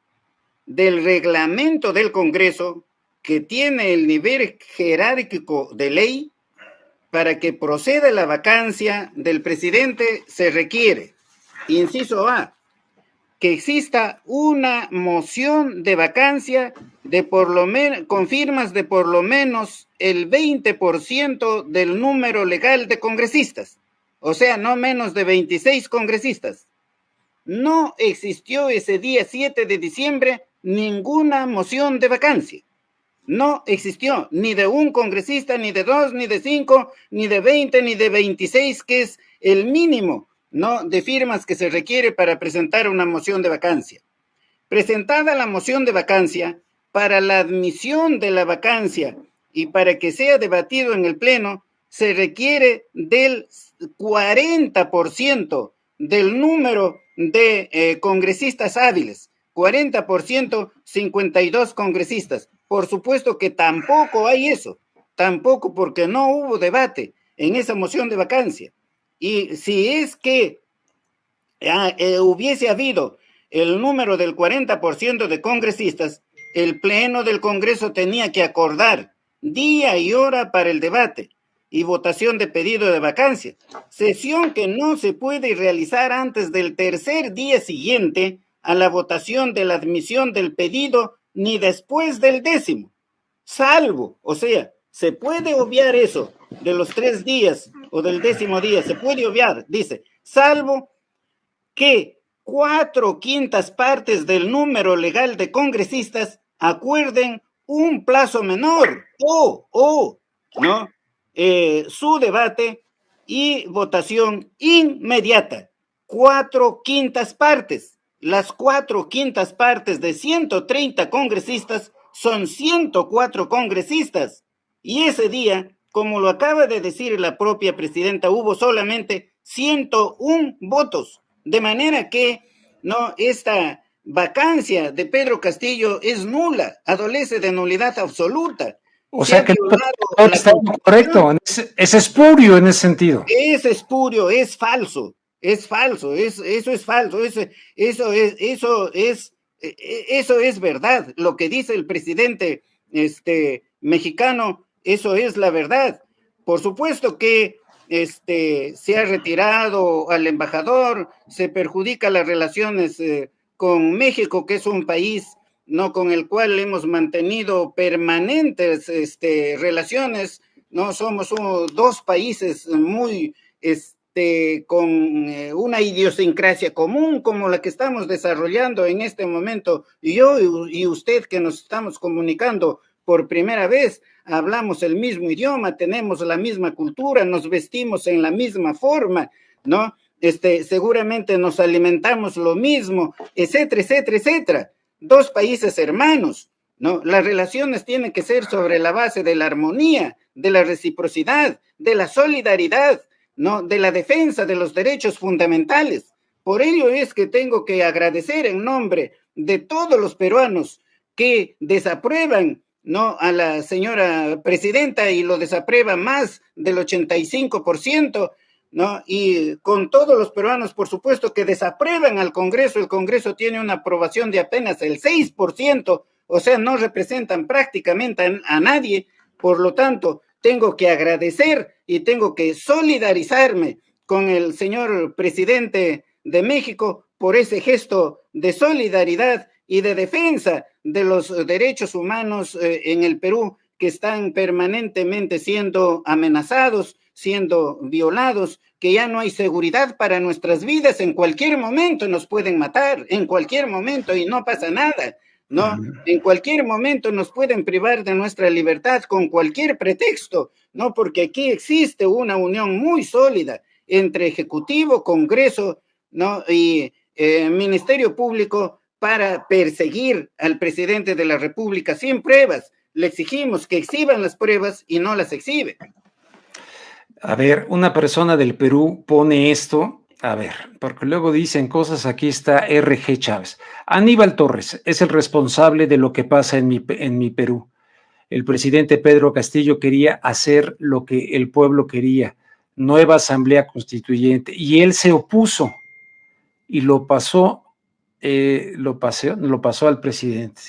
del reglamento del Congreso, que tiene el nivel jerárquico de ley, para que proceda la vacancia del presidente se requiere, inciso A, que exista una moción de vacancia de por lo menos, con firmas de por lo menos el 20% del número legal de congresistas, o sea, no menos de 26 congresistas. No existió ese día 7 de diciembre ninguna moción de vacancia. No existió ni de un congresista, ni de 2, ni de 5, ni de 20, ni de 26, que es el mínimo, ¿no?, de firmas que se requiere para presentar una moción de vacancia. Presentada la moción de vacancia, para la admisión de la vacancia y para que sea debatido en el Pleno, se requiere del 40% del número de congresistas hábiles. 40%, 52 congresistas. Por supuesto que tampoco hay eso, tampoco, porque no hubo debate en esa moción de vacancia. Y si es que hubiese habido el número del 40% de congresistas, el Pleno del Congreso tenía que acordar día y hora para el debate y votación de pedido de vacancia, sesión que no se puede realizar antes del tercer día siguiente a la votación de la admisión del pedido, ni después del 10º, salvo, o sea, se puede obviar eso de los 3 días o del 10º día, se puede obviar, dice, salvo que 4/5 partes del número legal de congresistas acuerden un plazo menor o ¿no?, su debate y votación inmediata. 4/5 partes. Las 4/5 partes de 130 congresistas son 104 congresistas. Y ese día, como lo acaba de decir la propia presidenta, hubo solamente 101 votos. De manera que, no, esta vacancia de Pedro Castillo es nula, adolece de nulidad absoluta. O sea que está correcto, es espurio en ese sentido. Es espurio, es falso. Es falso, eso es falso, eso es verdad. Lo que dice el presidente mexicano, eso es la verdad. Por supuesto que se ha retirado al embajador, se perjudica las relaciones con México, que es un país, no, con el cual hemos mantenido permanentes relaciones, no somos dos países muy con una idiosincrasia común como la que estamos desarrollando en este momento, yo y usted, que nos estamos comunicando por primera vez, hablamos el mismo idioma, tenemos la misma cultura, nos vestimos en la misma forma, ¿no? Seguramente nos alimentamos lo mismo, etcétera, etcétera, etcétera. Dos países hermanos, ¿no? Las relaciones tienen que ser sobre la base de la armonía, de la reciprocidad, de la solidaridad, ¿no?, de la defensa de los derechos fundamentales. Por ello es que tengo que agradecer en nombre de todos los peruanos que desaprueban, ¿no?, a la señora presidenta, y lo desaprueba más del 85%, ¿no? Y con todos los peruanos, por supuesto, que desaprueban al Congreso. El Congreso tiene una aprobación de apenas el 6%, o sea, no representan prácticamente a nadie. Por lo tanto, tengo que agradecer y tengo que solidarizarme con el señor presidente de México por ese gesto de solidaridad y de defensa de los derechos humanos en el Perú, que están permanentemente siendo amenazados, siendo violados, que ya no hay seguridad para nuestras vidas. En cualquier momento nos pueden matar, en cualquier momento, y no pasa nada, ¿no? En cualquier momento nos pueden privar de nuestra libertad con cualquier pretexto, ¿no? Porque aquí existe una unión muy sólida entre Ejecutivo, Congreso, ¿no? Y Ministerio Público para perseguir al presidente de la República sin pruebas. Le exigimos que exhiban las pruebas y no las exhibe. A ver, una persona del Perú pone esto, a ver, porque luego dicen cosas, aquí está RG Chávez. Aníbal Torres es el responsable de lo que pasa en mi Perú. El presidente Pedro Castillo quería hacer lo que el pueblo quería, nueva asamblea constituyente, y él se opuso y lo pasó al presidente.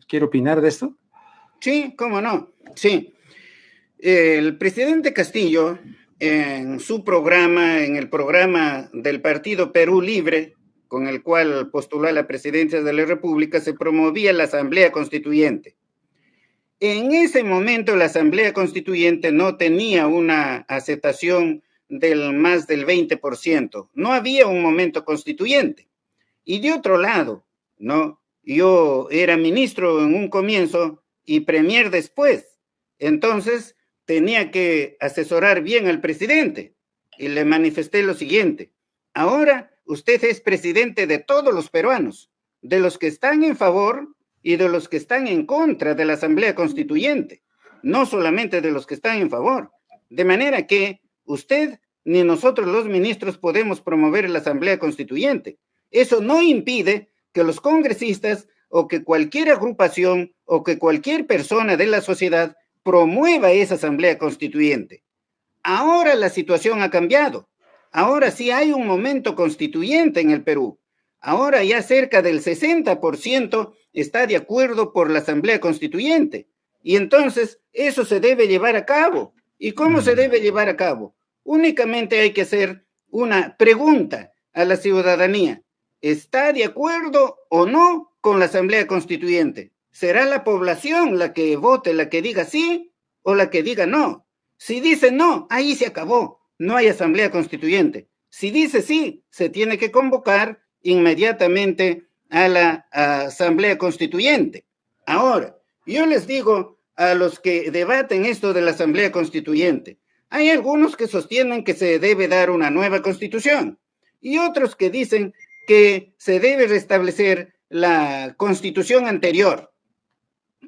¿Quiere opinar de esto? Sí, cómo no, sí. El presidente Castillo, en su programa, en el programa del Partido Perú Libre, con el cual postuló a la presidencia de la República, se promovía la Asamblea Constituyente. En ese momento la Asamblea Constituyente no tenía una aceptación del más del 20%. No había un momento constituyente. Y de otro lado, ¿no? Yo era ministro en un comienzo y premier después. Entonces, tenía que asesorar bien al presidente. Y le manifesté lo siguiente: ahora usted es presidente de todos los peruanos, de los que están en favor y de los que están en contra de la Asamblea Constituyente, no solamente de los que están en favor. De manera que usted ni nosotros los ministros podemos promover la Asamblea Constituyente. Eso no impide que los congresistas o que cualquier agrupación o que cualquier persona de la sociedad promueva esa Asamblea Constituyente. Ahora la situación ha cambiado. Ahora sí hay un momento constituyente en el Perú. Ahora ya cerca del 60% está de acuerdo por la Asamblea Constituyente. Y entonces eso se debe llevar a cabo. ¿Y cómo se debe llevar a cabo? Únicamente hay que hacer una pregunta a la ciudadanía. ¿Está de acuerdo o no con la Asamblea Constituyente? ¿Será la población la que vote, la que diga sí o la que diga no? Si dice no, ahí se acabó. No hay Asamblea Constituyente. Si dice sí, se tiene que convocar inmediatamente a la Asamblea Constituyente. Ahora, yo les digo a los que debaten esto de la Asamblea Constituyente, hay algunos que sostienen que se debe dar una nueva constitución y otros que dicen que se debe restablecer la constitución anterior.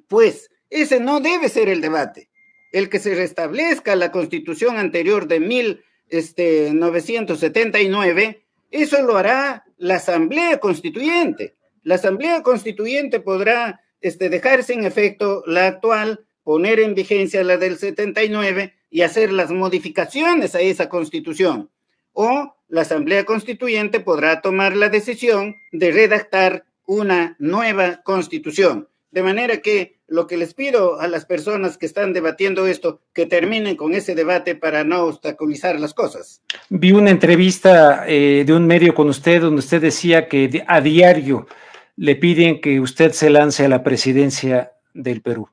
Pues ese no debe ser el debate. El que se restablezca la constitución anterior de 1979, eso lo hará la Asamblea Constituyente. La Asamblea Constituyente podrá dejar sin efecto la actual, poner en vigencia la del 79 y hacer las modificaciones a esa constitución. O la Asamblea Constituyente podrá tomar la decisión de redactar una nueva constitución. De manera que lo que les pido a las personas que están debatiendo esto, que terminen con ese debate para no obstaculizar las cosas. Vi una entrevista de un medio con usted donde usted decía que a diario le piden que usted se lance a la presidencia del Perú.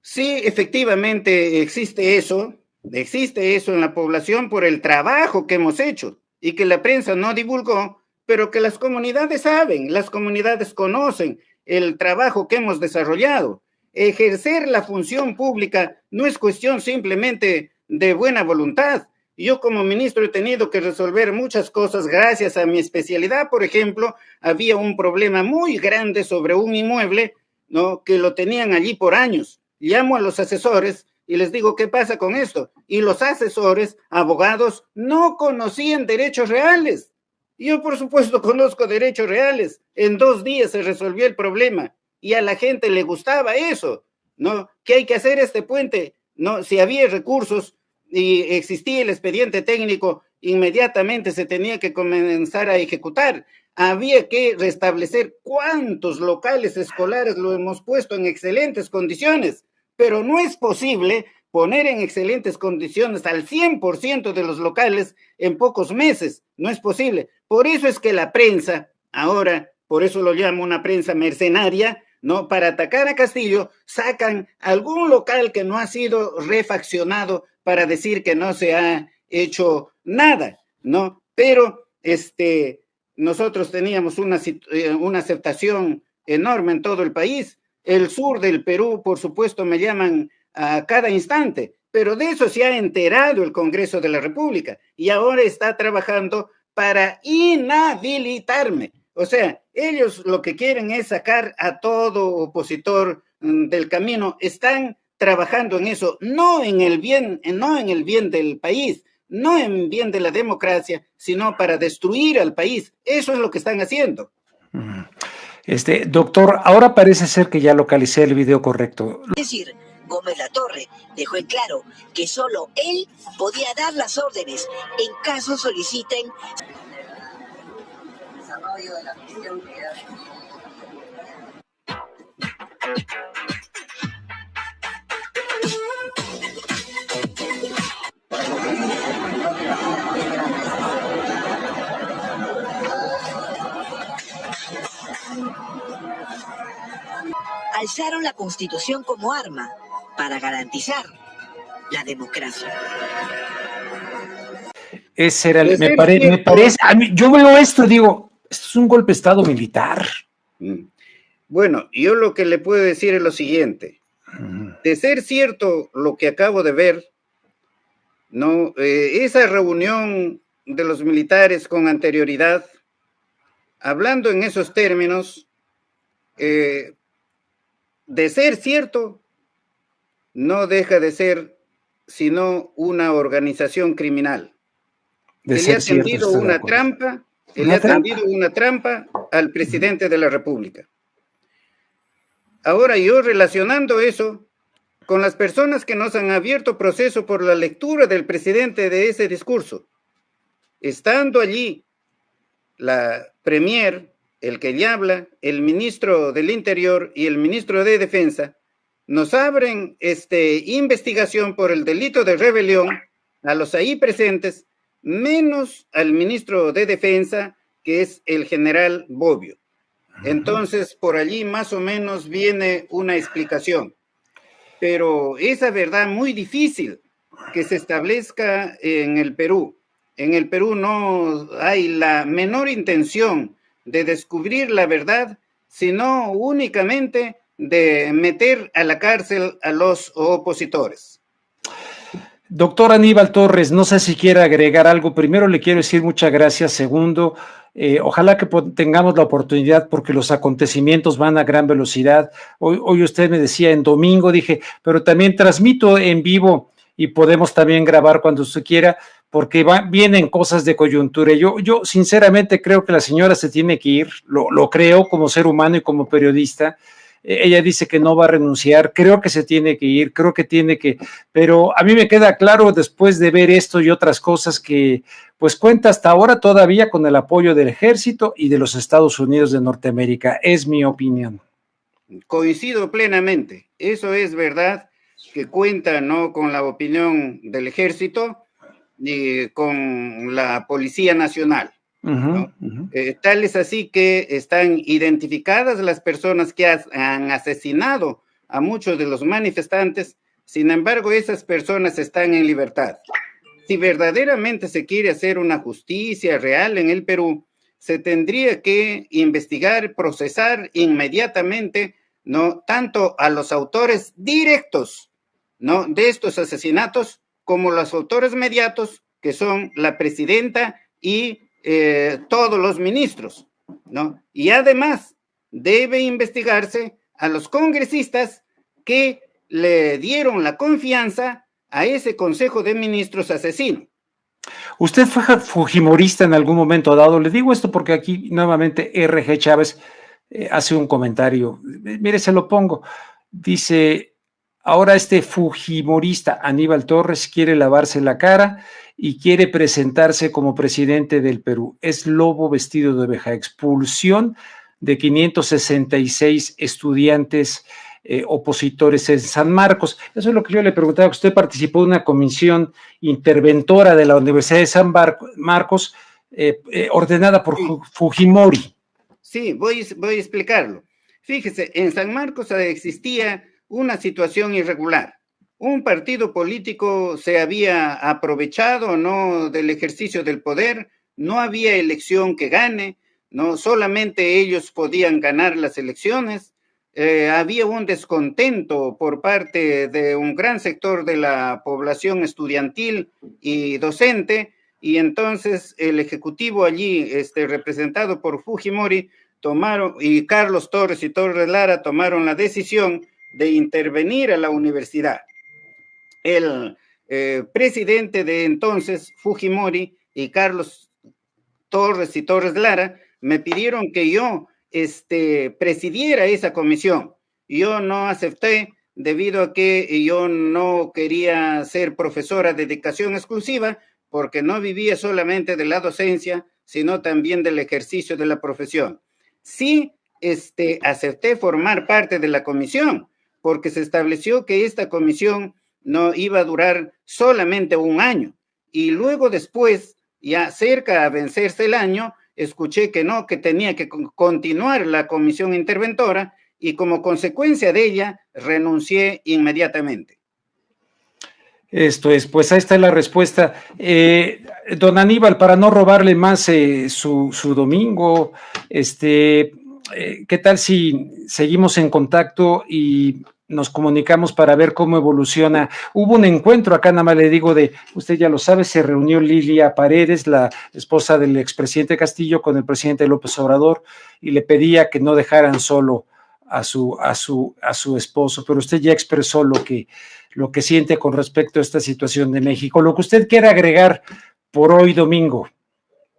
Sí, efectivamente existe eso en la población por el trabajo que hemos hecho y que la prensa no divulgó, pero que las comunidades saben, las comunidades conocen el trabajo que hemos desarrollado. Ejercer la función pública no es cuestión simplemente de buena voluntad. Yo como ministro he tenido que resolver muchas cosas gracias a mi especialidad. Por ejemplo, había un problema muy grande sobre un inmueble, ¿no?, que lo tenían allí por años. Llamo a los asesores y les digo, ¿qué pasa con esto? Y los asesores, abogados, no conocían derechos reales. Yo, por supuesto, conozco derechos reales. En 2 días se resolvió el problema y a la gente le gustaba eso, ¿no? ¿Qué hay que hacer este puente? No, si había recursos y existía el expediente técnico, inmediatamente se tenía que comenzar a ejecutar. Había que restablecer cuántos locales escolares lo hemos puesto en excelentes condiciones, pero no es posible poner en excelentes condiciones al 100% de los locales en pocos meses. No es posible. Por eso es que la prensa, ahora, por eso lo llamo una prensa mercenaria, ¿no? Para atacar a Castillo, sacan algún local que no ha sido refaccionado para decir que no se ha hecho nada, ¿no? Pero nosotros teníamos una aceptación enorme en todo el país. El sur del Perú, por supuesto, me llaman a cada instante, pero de eso se ha enterado el Congreso de la República y ahora está trabajando para inhabilitarme. O sea, ellos lo que quieren es sacar a todo opositor del camino. Están trabajando en eso, no en el bien del país, no en el bien de la democracia, sino para destruir al país. Eso es lo que están haciendo. Doctor, ahora parece ser que ya localicé el video correcto. Es decir, Gómez Latorre dejó en claro que solo él podía dar las órdenes en caso soliciten desarrollo de la misión que alzaron la Constitución como arma para garantizar la democracia. Ese era me parece, a mí, yo veo esto y digo, esto es un golpe de Estado militar. Bueno, yo lo que le puedo decir es lo siguiente. De ser cierto lo que acabo de ver, ¿no? Esa reunión de los militares con anterioridad, hablando en esos términos, de ser cierto, no deja de ser sino una organización criminal. Le ha tendido una trampa al presidente de la República. Ahora yo relacionando eso con las personas que nos han abierto proceso por la lectura del presidente de ese discurso, estando allí la premier, el que le habla, el ministro del Interior y el ministro de Defensa, nos abren investigación por el delito de rebelión a los ahí presentes, menos al ministro de Defensa, que es el general Bobbio. Entonces, por allí más o menos viene una explicación. Pero esa verdad muy difícil que se establezca en el Perú. En el Perú no hay la menor intención de descubrir la verdad, sino únicamente de meter a la cárcel a los opositores. Doctor Aníbal Torres, no sé si quiere agregar algo. Primero le quiero decir muchas gracias. Segundo, ojalá que tengamos la oportunidad porque los acontecimientos van a gran velocidad. Hoy usted me decía en domingo, dije, pero también transmito en vivo y podemos también grabar cuando usted quiera porque vienen cosas de coyuntura. Yo sinceramente creo que la señora se tiene que ir, lo creo como ser humano y como periodista. Ella dice que no va a renunciar, creo que se tiene que ir, pero a mí me queda claro después de ver esto y otras cosas que pues cuenta hasta ahora todavía con el apoyo del ejército y de los Estados Unidos de Norteamérica, es mi opinión. Coincido plenamente, eso es verdad, que cuenta no con la opinión del ejército ni con la Policía Nacional. ¿No? Tal es así que están identificadas las personas que han asesinado a muchos de los manifestantes. Sin embargo, esas personas están en libertad. Si verdaderamente se quiere hacer una justicia real en el Perú, se tendría que investigar, procesar inmediatamente, ¿no? Tanto a los autores directos, ¿no? de estos asesinatos, como los autores mediatos, que son la presidenta y todos los ministros, ¿no? Y además debe investigarse a los congresistas que le dieron la confianza a ese Consejo de Ministros asesino. ¿Usted fue fujimorista en algún momento dado? Le digo esto porque aquí nuevamente RG Chávez hace un comentario. Mire, se lo pongo. Dice, ahora este fujimorista Aníbal Torres quiere lavarse la cara y quiere presentarse como presidente del Perú. Es lobo vestido de oveja. Expulsión de 566 estudiantes opositores en San Marcos. Eso es lo que yo le preguntaba. Usted participó de una comisión interventora de la Universidad de San Marcos ordenada por Fujimori. Sí, voy a explicarlo. Fíjese, en San Marcos existía una situación irregular. Un partido político se había aprovechado, ¿no?, del ejercicio del poder, no había elección que gane, no solamente ellos podían ganar las elecciones. Había un descontento por parte de un gran sector de la población estudiantil y docente, y entonces el ejecutivo allí, representado por Fujimori, y Carlos Torres y Torres Lara tomaron la decisión de intervenir a la universidad. El presidente de entonces, Fujimori, y Carlos Torres y Torres Lara me pidieron que yo presidiera esa comisión. Yo no acepté debido a que yo no quería ser profesora de dedicación exclusiva, porque no vivía solamente de la docencia, sino también del ejercicio de la profesión. Sí, acepté formar parte de la comisión, porque se estableció que esta comisión no iba a durar solamente un año, y luego después, ya cerca a vencerse el año, escuché que no, que tenía que continuar la comisión interventora, y como consecuencia de ella, renuncié inmediatamente. Esto es, pues ahí está la respuesta. Don Aníbal, para no robarle más su domingo, ¿qué tal si seguimos en contacto y nos comunicamos para ver cómo evoluciona? Hubo un encuentro acá, nada más le digo, usted ya lo sabe, se reunió Lilia Paredes, la esposa del expresidente Castillo, con el presidente López Obrador, y le pedía que no dejaran solo a su esposo, pero usted ya expresó lo que siente con respecto a esta situación de México. Lo que usted quiera agregar por hoy domingo.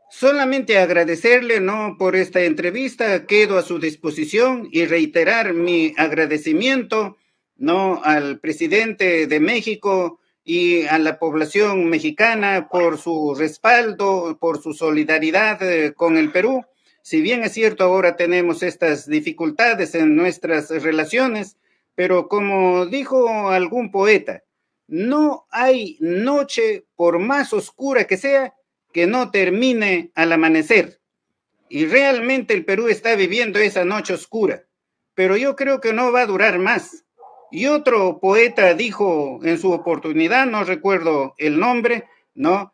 Solamente agradecerle, ¿no?, por esta entrevista. Quedo a su disposición y reiterar mi agradecimiento, ¿no?, al presidente de México y a la población mexicana por su respaldo, por su solidaridad con el Perú. Si bien es cierto, ahora tenemos estas dificultades en nuestras relaciones, pero como dijo algún poeta, no hay noche, por más oscura que sea, que no termine al amanecer. Y realmente el Perú está viviendo esa noche oscura, pero yo creo que no va a durar más. Y otro poeta dijo en su oportunidad, no recuerdo el nombre, ¿no?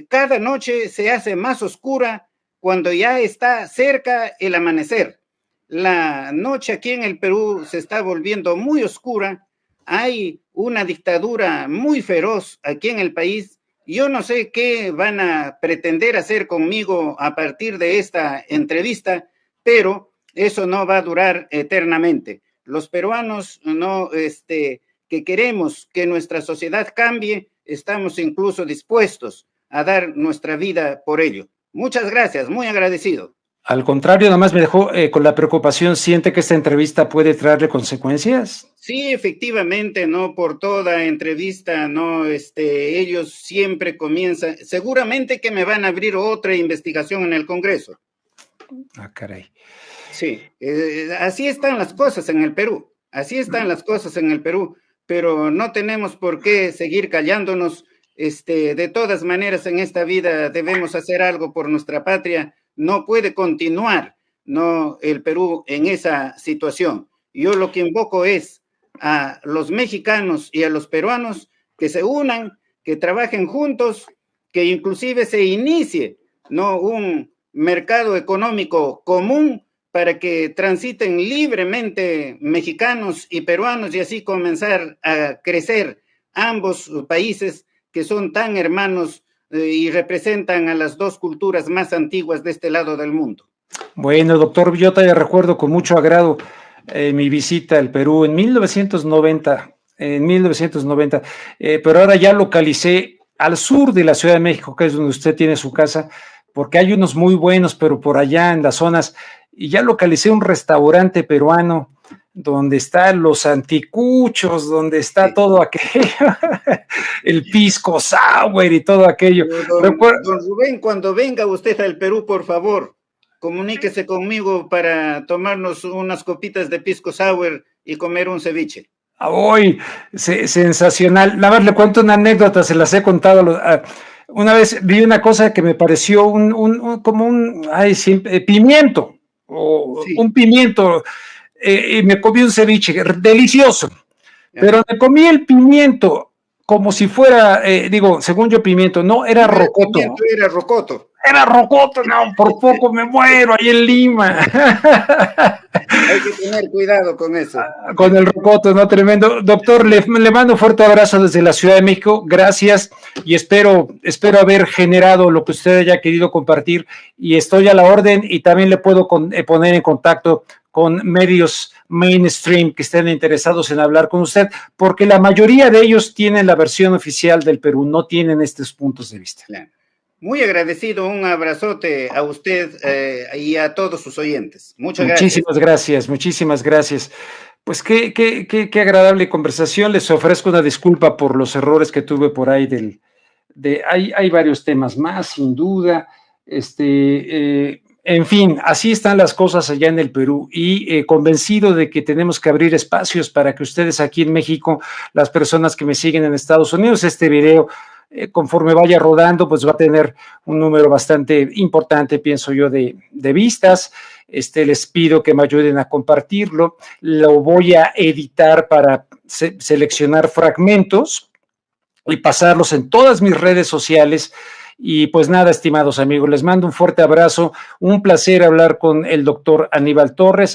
Cada noche se hace más oscura cuando ya está cerca el amanecer. La noche aquí en el Perú se está volviendo muy oscura. Hay una dictadura muy feroz aquí en el país. Yo no sé qué van a pretender hacer conmigo a partir de esta entrevista, pero eso no va a durar eternamente. Los peruanos que queremos que nuestra sociedad cambie, estamos incluso dispuestos a dar nuestra vida por ello. Muchas gracias, muy agradecido. Al contrario, nada más me dejó con la preocupación. ¿Siente que esta entrevista puede traerle consecuencias? Sí, efectivamente, no por toda entrevista, no, ellos siempre comienzan, seguramente que me van a abrir otra investigación en el Congreso. Ah, caray. Sí, así están las cosas en el Perú, así están las cosas en el Perú, pero no tenemos por qué seguir callándonos. De todas maneras, en esta vida debemos hacer algo por nuestra patria. No puede continuar, ¿no?, el Perú en esa situación. Yo lo que invoco es a los mexicanos y a los peruanos que se unan, que trabajen juntos, que inclusive se inicie, ¿no?, un mercado económico común para que transiten libremente mexicanos y peruanos y así comenzar a crecer ambos países que son tan hermanos y representan a las dos culturas más antiguas de este lado del mundo. Bueno, doctor Villota, ya recuerdo con mucho agrado mi visita al Perú en 1990, pero ahora ya localicé al sur de la Ciudad de México, que es donde usted tiene su casa, porque hay unos muy buenos, pero por allá en las zonas, y ya localicé un restaurante peruano donde están los anticuchos, donde está todo aquello, el pisco sour y todo aquello. Don Rubén, cuando venga usted al Perú, por favor, comuníquese conmigo para tomarnos unas copitas de pisco sour y comer un ceviche. ¡Uy! Sensacional. Nada más le cuento una anécdota, se las he contado. Una vez vi una cosa que me pareció pimiento, Sí. un pimiento, y me comí un ceviche delicioso, pero me comí el pimiento como si fuera, según yo pimiento, no, era rocoto. Era rocoto. Era rocoto, no, por poco me muero ahí en Lima. Hay que tener cuidado con eso. Con el rocoto, ¿no? Tremendo. Doctor, le mando un fuerte abrazo desde la Ciudad de México. Gracias y espero haber generado lo que usted haya querido compartir y estoy a la orden y también le puedo poner en contacto con medios mainstream que estén interesados en hablar con usted, porque la mayoría de ellos tienen la versión oficial del Perú, no tienen estos puntos de vista. Claro. Muy agradecido, un abrazote a usted y a todos sus oyentes. Muchas gracias. Muchísimas gracias. Pues qué agradable conversación. Les ofrezco una disculpa por los errores que tuve por ahí hay varios temas más, sin duda. En fin, así están las cosas allá en el Perú y convencido de que tenemos que abrir espacios para que ustedes aquí en México, las personas que me siguen en Estados Unidos, este video conforme vaya rodando, pues va a tener un número bastante importante, pienso yo, de vistas. Les pido que me ayuden a compartirlo. Lo voy a editar para seleccionar fragmentos y pasarlos en todas mis redes sociales. Y pues nada, estimados amigos, les mando un fuerte abrazo. Un placer hablar con el doctor Aníbal Torres.